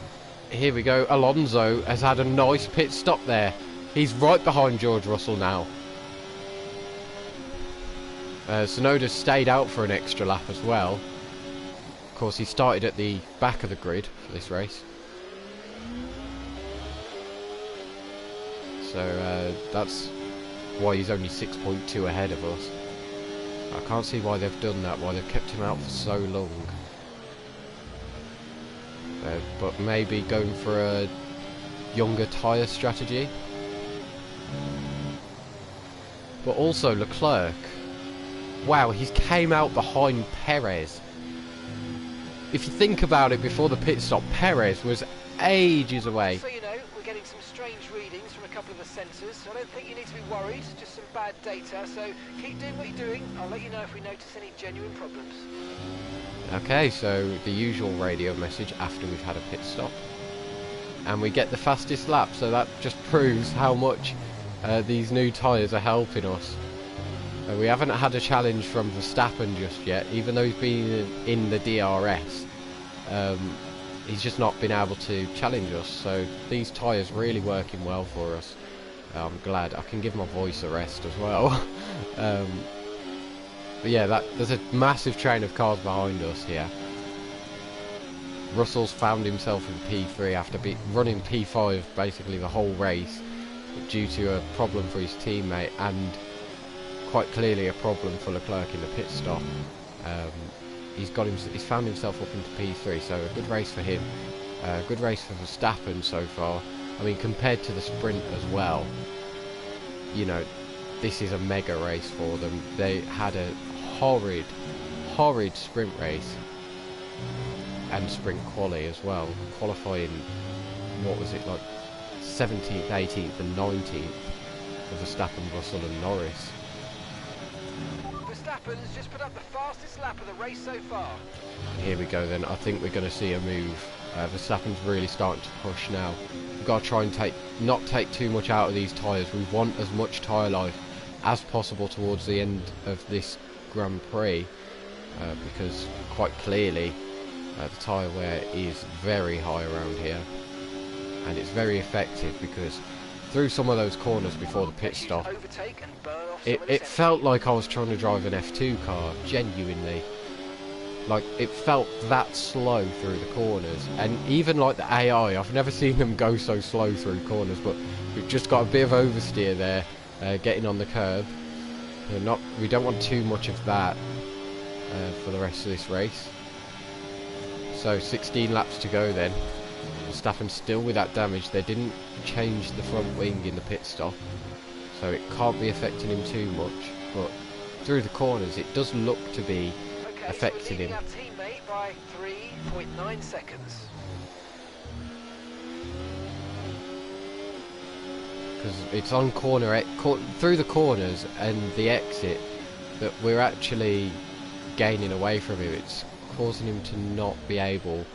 here we go, Alonso has had a nice pit stop there. He's right behind George Russell now. Tsunoda's stayed out for an extra lap as well. Of course, he started at the back of the grid for this race. So that's why he's only 6.2 ahead of us. I can't see why they've done that, why they've kept him out for so long. But maybe going for a younger tyre strategy. But also Leclerc. Wow, he's came out behind Perez. If you think about it, before the pit stop, Perez was ages away. So you know, we're getting some strange readings from a couple of the sensors. So I don't think you need to be worried, just some bad data. So keep doing what you're doing. I'll let you know if we notice any genuine problems. Okay, so the usual radio message after we've had a pit stop. And we get the fastest lap, so that just proves how much these new tyres are helping us. We haven't had a challenge from Verstappen just yet, even though he's been in the DRS. He's just not been able to challenge us, so these tyres really working well for us. I'm glad. I can give my voice a rest as well. But yeah, there's a massive train of cars behind us here. Russell's found himself in P3 after running P5 basically the whole race due to a problem for his teammate and quite clearly a problem for Leclerc in the pit stop. He's found himself up into P3, so a good race for him. Good race for Verstappen so far. I mean, compared to the sprint as well, you know, this is a mega race for them. They had a horrid sprint race and sprint quali as well, qualifying, what was it, like 17th, 18th and 19th for Verstappen, Russell and Norris. Verstappen's just put up the fastest lap of the race so far. Here we go then. I think we're going to see a move. Verstappen's really starting to push now. We've got to try and not take too much out of these tyres. We want as much tyre life as possible towards the end of this Grand Prix, because quite clearly the tyre wear is very high around here, and it's very effective because through some of those corners before the pit stop, it felt like I was trying to drive an F2 car, genuinely. Like, it felt that slow through the corners, and even like the AI, I've never seen them go so slow through corners, but we've just got a bit of oversteer there, getting on the curb. We don't want too much of that for the rest of this race. So 16 laps to go then. Verstappen still with that damage. They didn't change the front wing in the pit stop, so it can't be affecting him too much, but through the corners it does look to be affecting him. Our teammate by 3.9 seconds. Because it's on through the corners and the exit that we're actually gaining away from him. It's causing him to not be able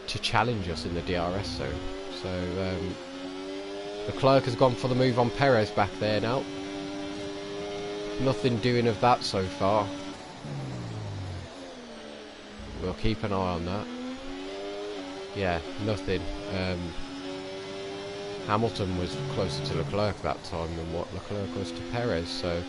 to challenge us in the DRS zone. So Leclerc has gone for the move on Perez back there now. Nothing doing of that so far. We'll keep an eye on that. Yeah, nothing. Hamilton was closer to Leclerc that time than what Leclerc was to Perez, so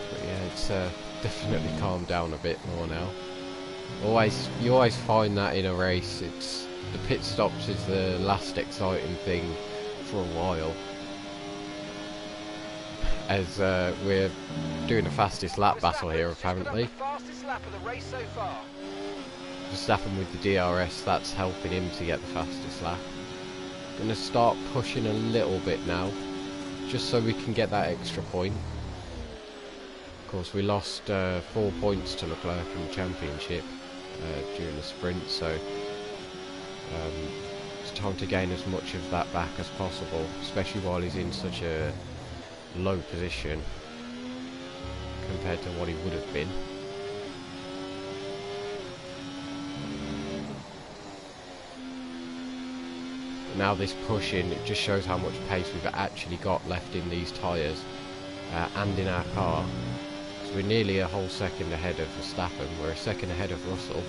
but yeah, it's definitely calmed down a bit more now. You always find that in a race. It's the pit stops is the last exciting thing for a while, as we're doing the fastest lap battle here apparently. Fastest lap of the race so far. Verstappen with the DRS, that's helping him to get the fastest lap. Gonna start pushing a little bit now, just so we can get that extra point. Of course, we lost 4 points to Leclerc in the championship during the sprint, so it's time to gain as much of that back as possible, especially while he's in such a low position compared to what he would have been. Now this pushing, it just shows how much pace we've actually got left in these tyres and in our car. So we're nearly a whole second ahead of Verstappen. We're a second ahead of Russell.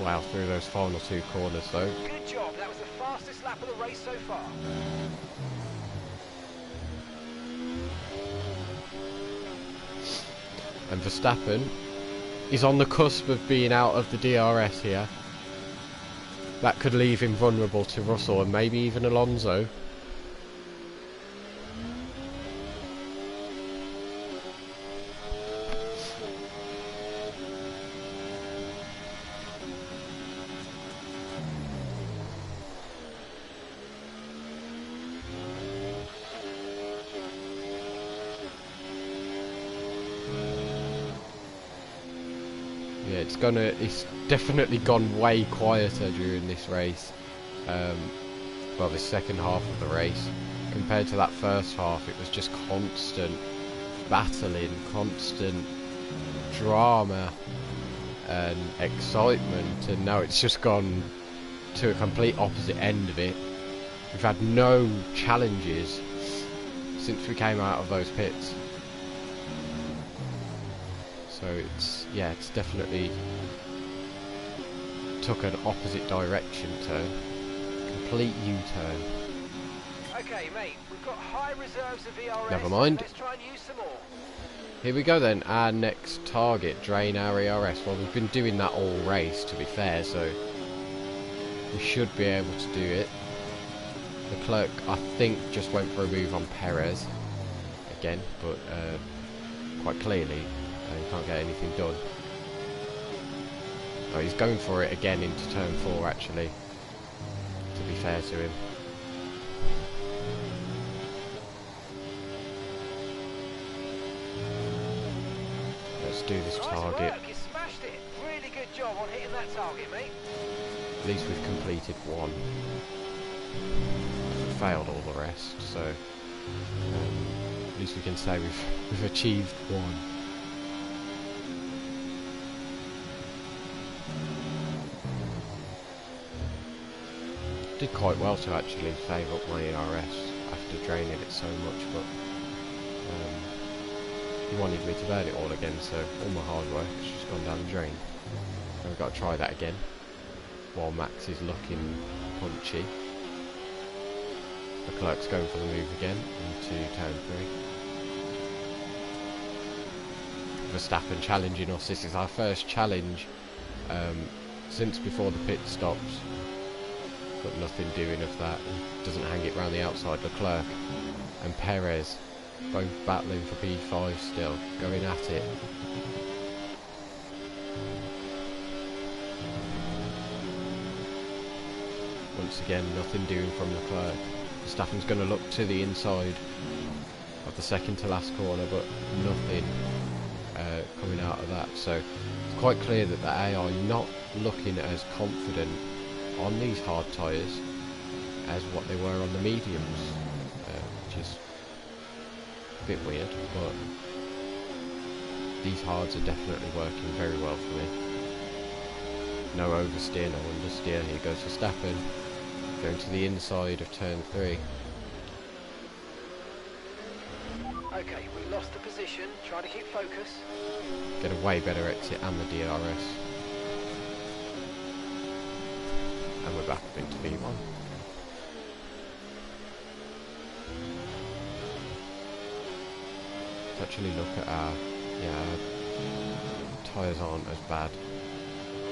Wow, through those final 2 corners though. Good job, that was the fastest lap of the race so far. And Verstappen is on the cusp of being out of the DRS here. That could leave him vulnerable to Russell and maybe even Alonso. Yeah, it's definitely gone way quieter during this race. Well, the second half of the race compared to that first half. It was just constant battling, constant drama and excitement, and now it's just gone to a complete opposite end of it. We've had no challenges since we came out of those pits. So it's definitely took an opposite direction turn. Complete U-turn. Okay, mate, we've got high reserves of VRS. Never mind. Let's try and use some more. Here we go then, our next target, drain our ERS. Well, we've been doing that all race, to be fair, so we should be able to do it. Leclerc, I think, just went for a move on Perez again, but quite clearly he can't get anything done. Oh, he's going for it again into turn 4, actually, to be fair to him. Let's do this Nice target. work, you smashed it. Really good job on hitting that target, mate. At least we've completed one. Failed all the rest, so at least we can say we've achieved one. Did quite well to actually save up my ERS after draining it so much, but he wanted me to burn it all again, so all my hard work has just gone down the drain. So we've got to try that again while Max is looking punchy. Leclerc's going for the move again into turn 3. Verstappen challenging us. This is our first challenge since before the pit stops, but nothing doing of that. He doesn't hang it round the outside. Leclerc and Perez both battling for P5 still, going at it. Once again, nothing doing from Leclerc. Verstappen's going to look to the inside of the second to last corner, but nothing coming out of that. So it's quite clear that the AI are not looking as confident on these hard tyres as what they were on the mediums, which is a bit weird, but these hards are definitely working very well for me. No oversteer, no understeer. Here goes Verstappen, going to the inside of turn 3. Okay, we lost the position. Try to keep focus. Get a way better exit and the DRS. And we're back up into V1. Let's actually look at our tyres aren't as bad.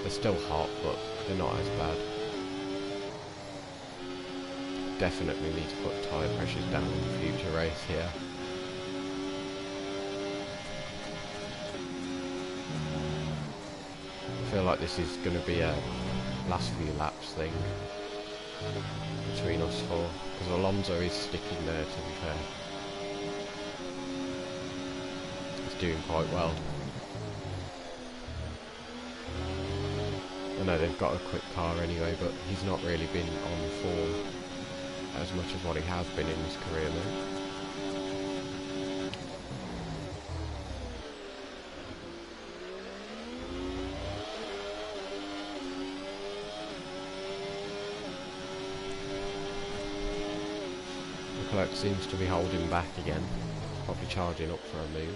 They're still hot, but they're not as bad. Definitely need to put tyre pressures down in the future race here. I feel like this is going to be a last few laps thing between us four, because Alonso is sticking there, to be fair. He's doing quite well. I know they've got a quick car anyway, but he's not really been on form as much as what he has been in his career mode. Leclerc seems to be holding back again, probably charging up for a move.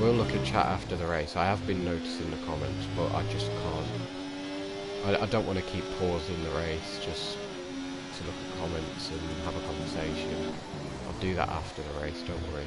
We'll look at chat after the race. I have been noticing the comments, but I just can't. I don't want to keep pausing the race just to look at comments and have a conversation. I'll do that after the race, don't worry.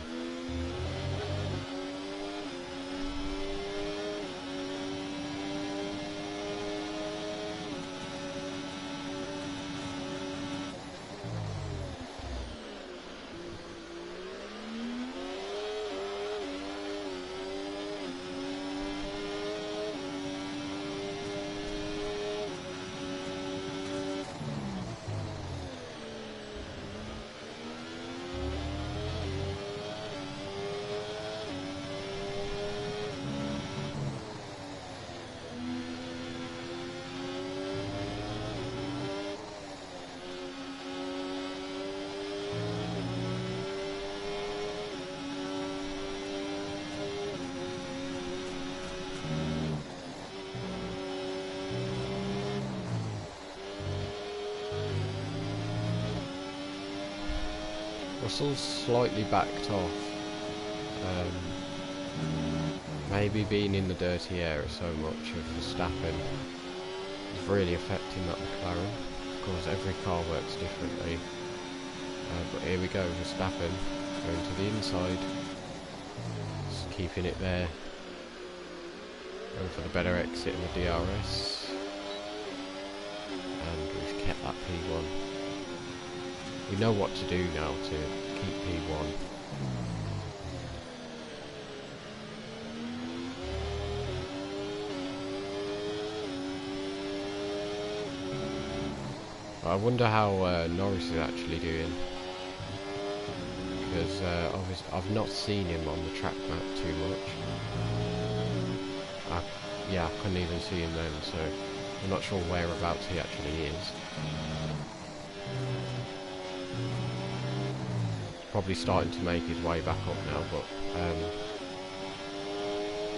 Russell's slightly backed off. Maybe being in the dirty area so much of Verstappen is really affecting that McLaren. Of course, every car works differently. But here we go, Verstappen going to the inside. Just keeping it there. Going for the better exit in the DRS. And kept that P1. We know what to do now to keep P1. I wonder how Norris is actually doing, because I've not seen him on the track map too much. Yeah, I couldn't even see him then, so I'm not sure whereabouts he actually is. Probably starting to make his way back up now, but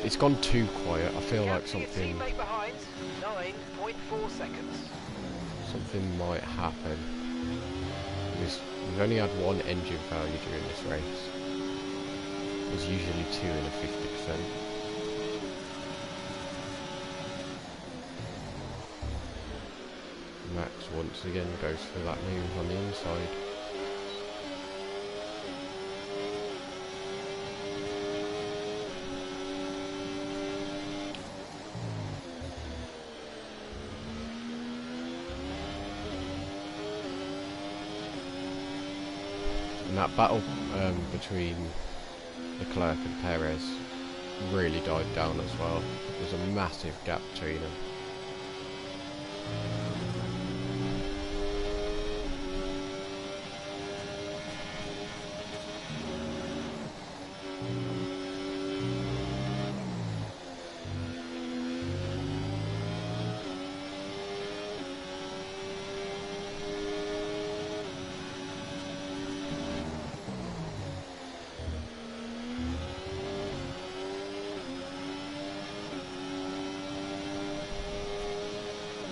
it's gone too quiet. I feel like something behind, 9.4 seconds. Something might happen. We've only had one engine failure during this race. There's usually 2 in a 50%. Max once again goes for that move on the inside. And that battle between Leclerc and Perez really died down as well. There's a massive gap between them.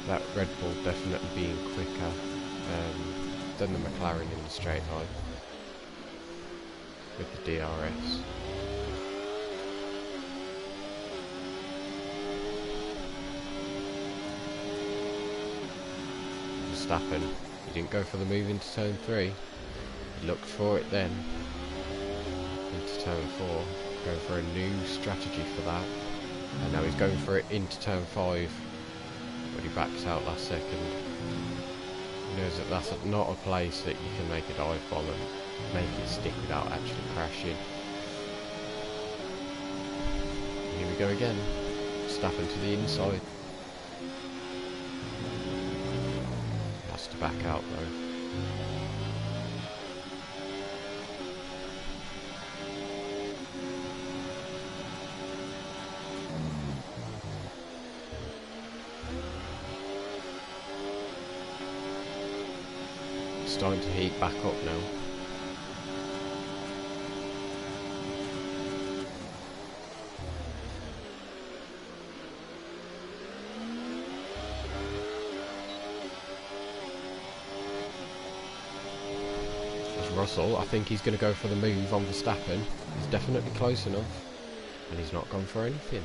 That Red Bull definitely being quicker than the McLaren in the straight line with the DRS. Verstappen, he didn't go for the move into turn 3, he looked for it then, into turn 4, going for a new strategy for that, and now he's going for it into turn 5. But he backs out last second. He knows that that's not a place that you can make a dive bomb and make it stick without actually crashing. Here we go again. Verstappen to the inside. Has to back out though. Starting to heat back up now. There's Russell. I think he's going to go for the move on Verstappen. He's definitely close enough, and he's not gone for anything.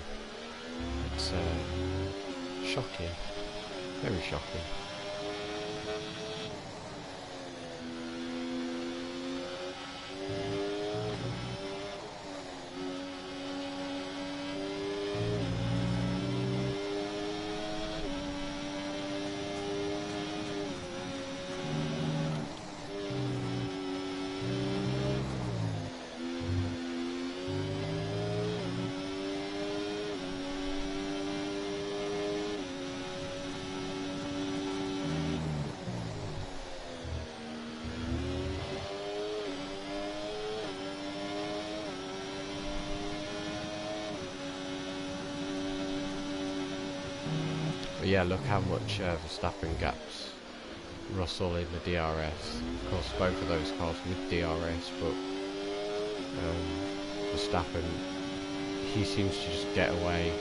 It's shocking, very shocking. But yeah, look how much Verstappen gaps Russell in the DRS. Of course, both of those cars with DRS, but Verstappen, he seems to just get away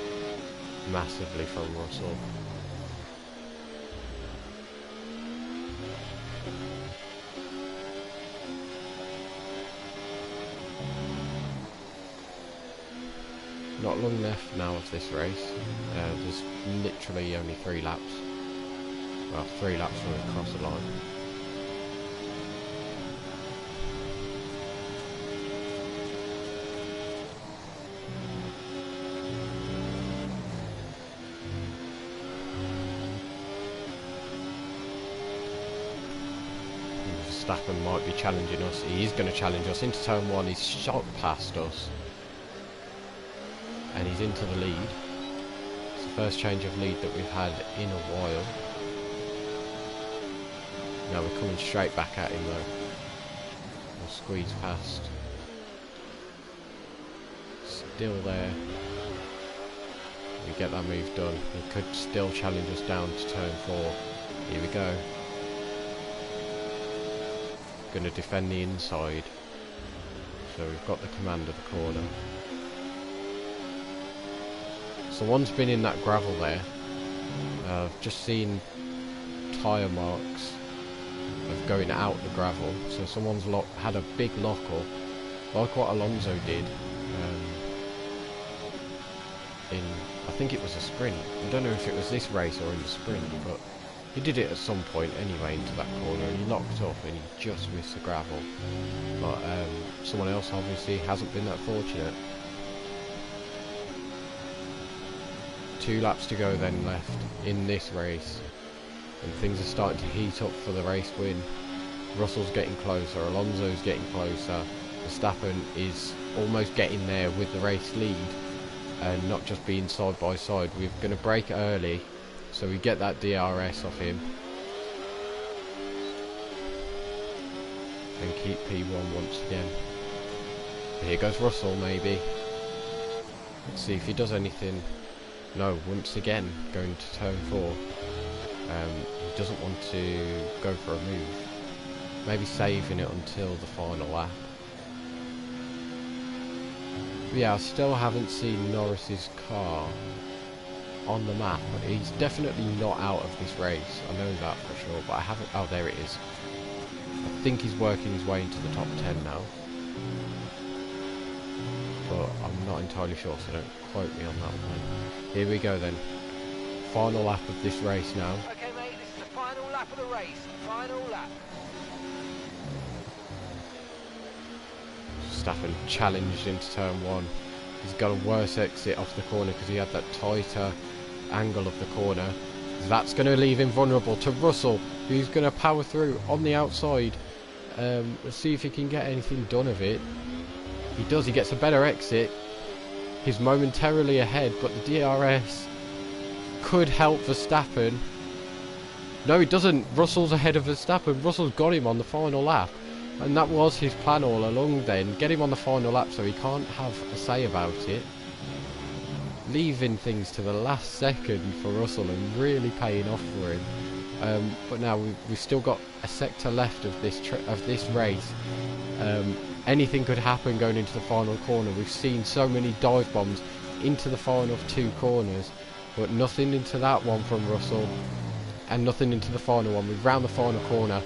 massively from Russell. Not long left now of this race. There's literally only 3 laps. Well, 3 laps from across the line. Verstappen might be challenging us. He is going to challenge us into turn 1. He's shot past us. And he's into the lead. It's the first change of lead that we've had in a while. Now we're coming straight back at him though. We'll squeeze past. Still there. We get that move done. He could still challenge us down to turn 4. Here we go. Going to defend the inside. So we've got the command of the corner. Someone's been in that gravel there. I've just seen tyre marks of going out the gravel. So someone's had a big lock up, like what Alonso did. I think it was a sprint. I don't know if it was this race or in the sprint, but he did it at some point anyway into that corner. He locked up and he just missed the gravel. But someone else obviously hasn't been that fortunate. 2 laps to go then left in this race, and things are starting to heat up for the race win. Russell's getting closer, Alonso's getting closer, Verstappen is almost getting there with the race lead. And not just being side by side. We're going to brake early so we get that DRS off him and keep P1 once again. Here goes Russell maybe. Let's see if he does anything. No, once again going to turn 4. He doesn't want to go for a move. Maybe saving it until the final lap. Yeah, I still haven't seen Norris's car on the map. He's definitely not out of this race. I know that for sure, but I haven't... Oh, there it is. I think he's working his way into the top 10 now. But I'm not entirely sure, so don't quote me on that one. Here we go then. Final lap of this race now. Okay, mate, this is the final lap of the race. Final lap. Verstappen challenged into turn 1. He's got a worse exit off the corner because he had that tighter angle of the corner. That's going to leave him vulnerable to Russell, who's going to power through on the outside. Let's see if he can get anything done of it. He does. He gets a better exit. He's momentarily ahead, but the DRS could help Verstappen. No, he doesn't. Russell's ahead of Verstappen. Russell's got him on the final lap. And that was his plan all along then. Get him on the final lap so he can't have a say about it. Leaving things to the last second for Russell and really paying off for him. But now we've still got a sector left of this race. Anything could happen going into the final corner. We've seen so many dive bombs into the final 2 corners, but nothing into that one from Russell, and nothing into the final one. We've round the final corner.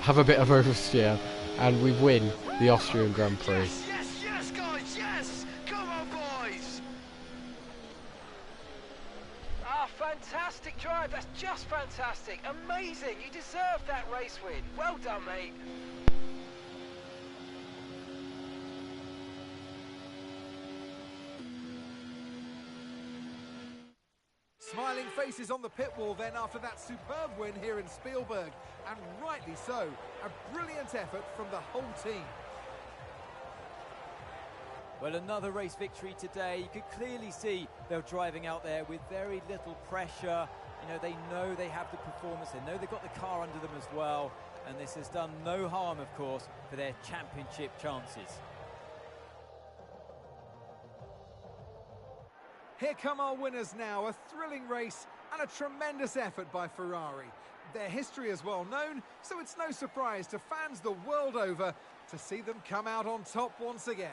Have a bit of oversteer, and we win the Austrian Grand Prix. Yes, yes, yes, guys, yes! Come on, boys! Ah, fantastic drive. That's just fantastic. Amazing. You deserve that race win. Well done, mate. Smiling faces on the pit wall then after that superb win here in Spielberg, and rightly so. A brilliant effort from the whole team. Well, another race victory today. You could clearly see they're driving out there with very little pressure. You know they have the performance, they know they've got the car under them as well, and this has done no harm, of course, for their championship chances. Here come our winners now, a thrilling race and a tremendous effort by Ferrari. Their history is well known, so it's no surprise to fans the world over to see them come out on top once again.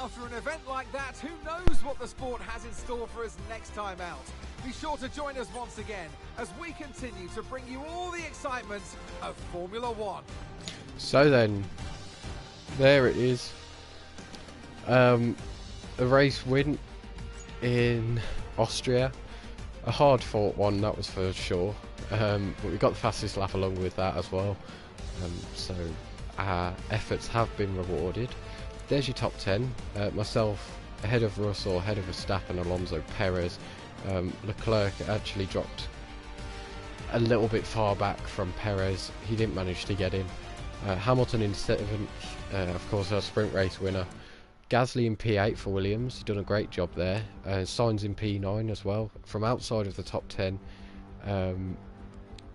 After an event like that, who knows what the sport has in store for us next time out? Be sure to join us once again as we continue to bring you all the excitement of Formula One. So then, there it is. A race win in Austria. A hard fought one, that was for sure. But we got the fastest lap along with that as well. So our efforts have been rewarded. There's your top 10. Myself ahead of Russell, ahead of Verstappen, Alonso, Perez. Leclerc actually dropped a little bit far back from Perez. He didn't manage to get in. Hamilton in 7th, of course, our sprint race winner. Gasly in P8 for Williams. He's done a great job there. Sainz in P9 as well. From outside of the top 10,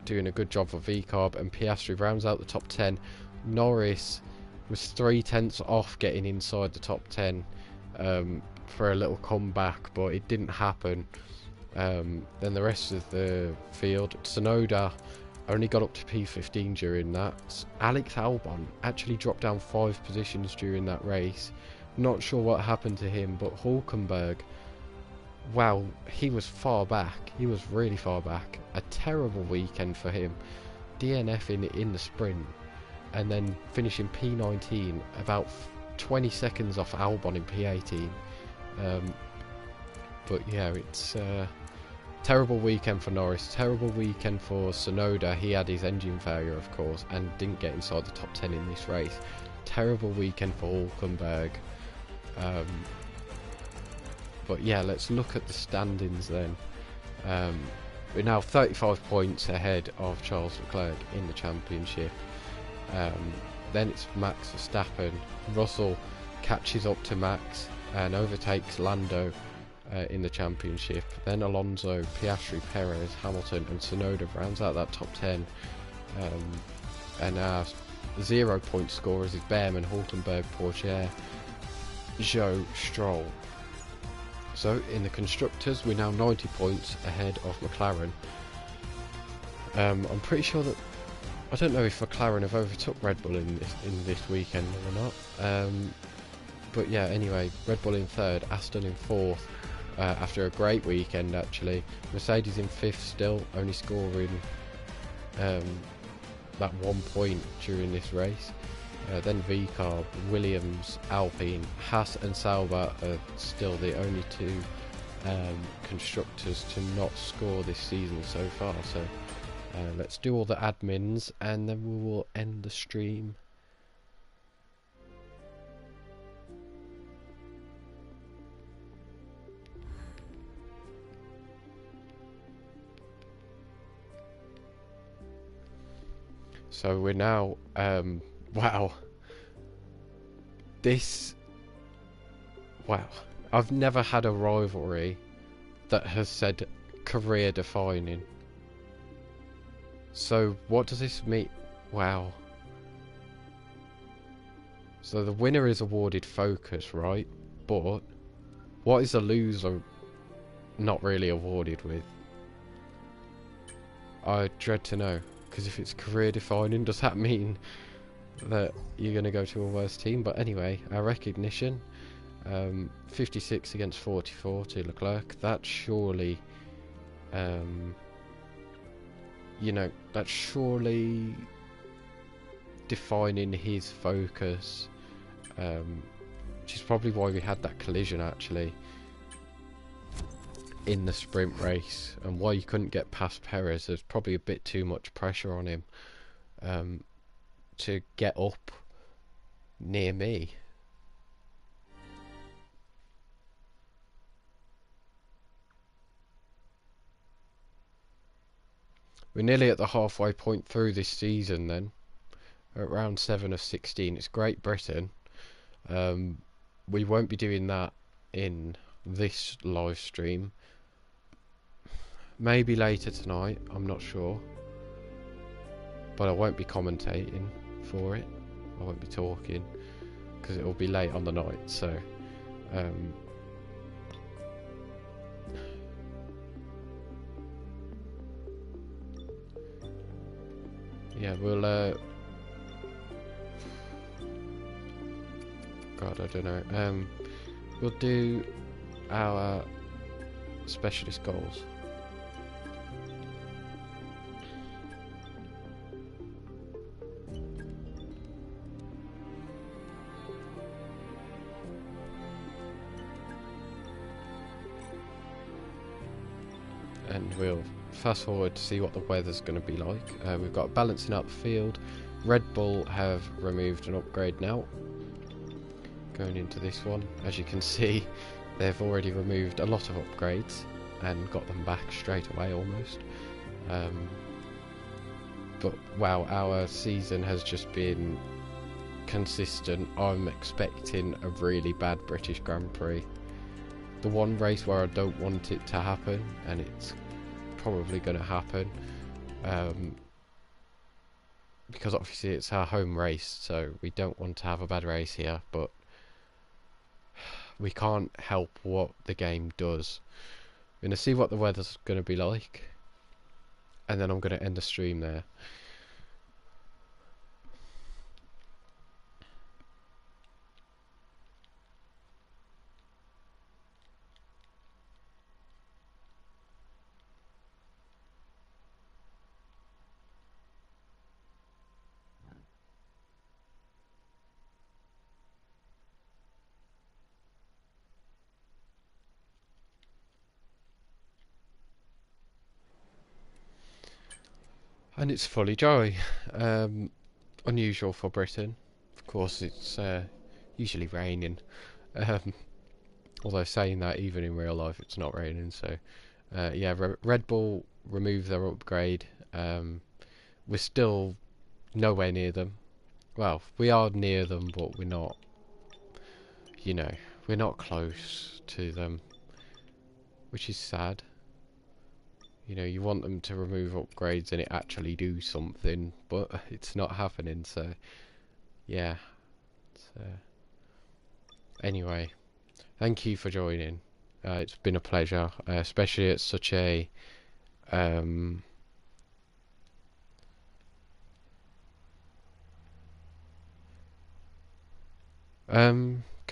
doing a good job for VCARB, and Piastri rounds out the top 10. Norris was 3/10 off getting inside the top 10 for a little comeback, but it didn't happen. Then the rest of the field, Tsunoda only got up to P15 during that. Alex Albon actually dropped down 5 positions during that race. Not sure what happened to him, but Hulkenberg, wow, he was far back. He was really far back. A terrible weekend for him. DNF in the sprint, and then finishing P19, about 20 seconds off Albon in P18. But yeah, it's a terrible weekend for Norris. Terrible weekend for Tsunoda. He had his engine failure, of course, and didn't get inside the top 10 in this race. Terrible weekend for Hulkenberg. But yeah, let's look at the standings then. We're now 35 points ahead of Charles Leclerc in the championship. Then it's Max Verstappen. Russell catches up to Max and overtakes Lando in the championship. Then Alonso, Piastri, Perez, Hamilton and Tsunoda rounds out that top 10. And our 0 point scorers is Behrman, Hulkenberg, Pourchaire, Zhou, Stroll. So in the constructors, we're now 90 points ahead of McLaren. I'm pretty sure that, I don't know if McLaren have overtook Red Bull in this weekend or not. But yeah, anyway, Red Bull in 3rd, Aston in 4th. After a great weekend actually. Mercedes in 5th still, only scoring that 1 point during this race. Then VCARB, Williams, Alpine, Haas and Sauber are still the only 2 constructors to not score this season so far. So let's do all the admins and then we will end the stream. So we're now, wow, I've never had a rivalry that has said career defining. So what does this mean? Wow. So the winner is awarded focus, right? But what is a loser not really awarded with? I dread to know. Because if it's career defining, does that mean that you're going to go to a worse team? But anyway, our recognition, 56 against 44 to Leclerc. That's surely, you know, that's surely defining his focus, which is probably why we had that collision actually in the sprint race, and why you couldn't get past Perez. There's probably a bit too much pressure on him to get up near me. We're nearly at the halfway point through this season then, at round 7 of 16. It's Great Britain. We won't be doing that in this live stream. Maybe later tonight, I'm not sure. But I won't be commentating for it. I won't be talking, because it will be late on the night, so yeah, we'll God, I don't know. we'll do our specialist goals. And we'll fast forward to see what the weather's going to be like. We've got balancing out the field. Red Bull have removed an upgrade now. Going into this one, as you can see, they've already removed a lot of upgrades and got them back straight away almost. But wow, our season has just been consistent. I'm expecting a really bad British Grand Prix. The one race where I don't want it to happen, and it's probably going to happen, because obviously it's our home race, so we don't want to have a bad race here, but we can't help what the game does. I'm going to see what the weather's going to be like, and then I'm going to end the stream there. And it's fully dry. Unusual for Britain. Of course, it's usually raining. Although saying that, even in real life, it's not raining. So, yeah, Red Bull removed their upgrade. We're still nowhere near them. Well, we are near them, but we're not. You know, we're not close to them, which is sad. You know, you want them to remove upgrades and it actually do something, but it's not happening, so yeah. Anyway, thank you for joining. It's been a pleasure, especially at such a can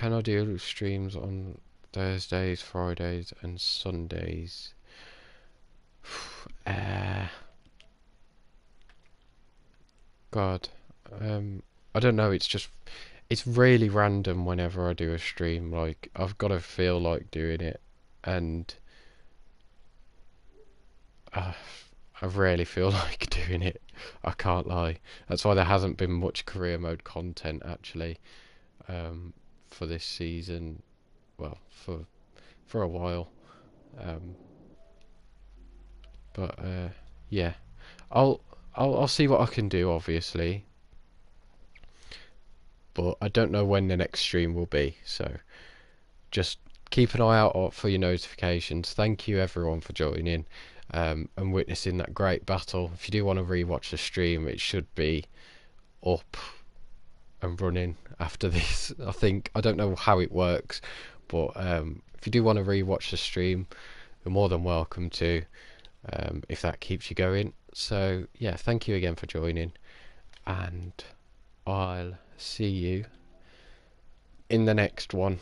I do streams on Thursdays, Fridays and Sundays? God, I don't know, it's really random whenever I do a stream. Like, I've got to feel like doing it, and I really feel like doing it, I can't lie. That's why there hasn't been much career mode content actually, for this season, well, for a while. But yeah, I'll see what I can do, obviously, but I don't know when the next stream will be, so just keep an eye out for your notifications. Thank you everyone for joining and witnessing that great battle. If you do want to rewatch the stream, it should be up and running after this. I don't know how it works, but if you do want to rewatch the stream, you're more than welcome to, if that keeps you going. So yeah, thank you again for joining, and I'll see you in the next one.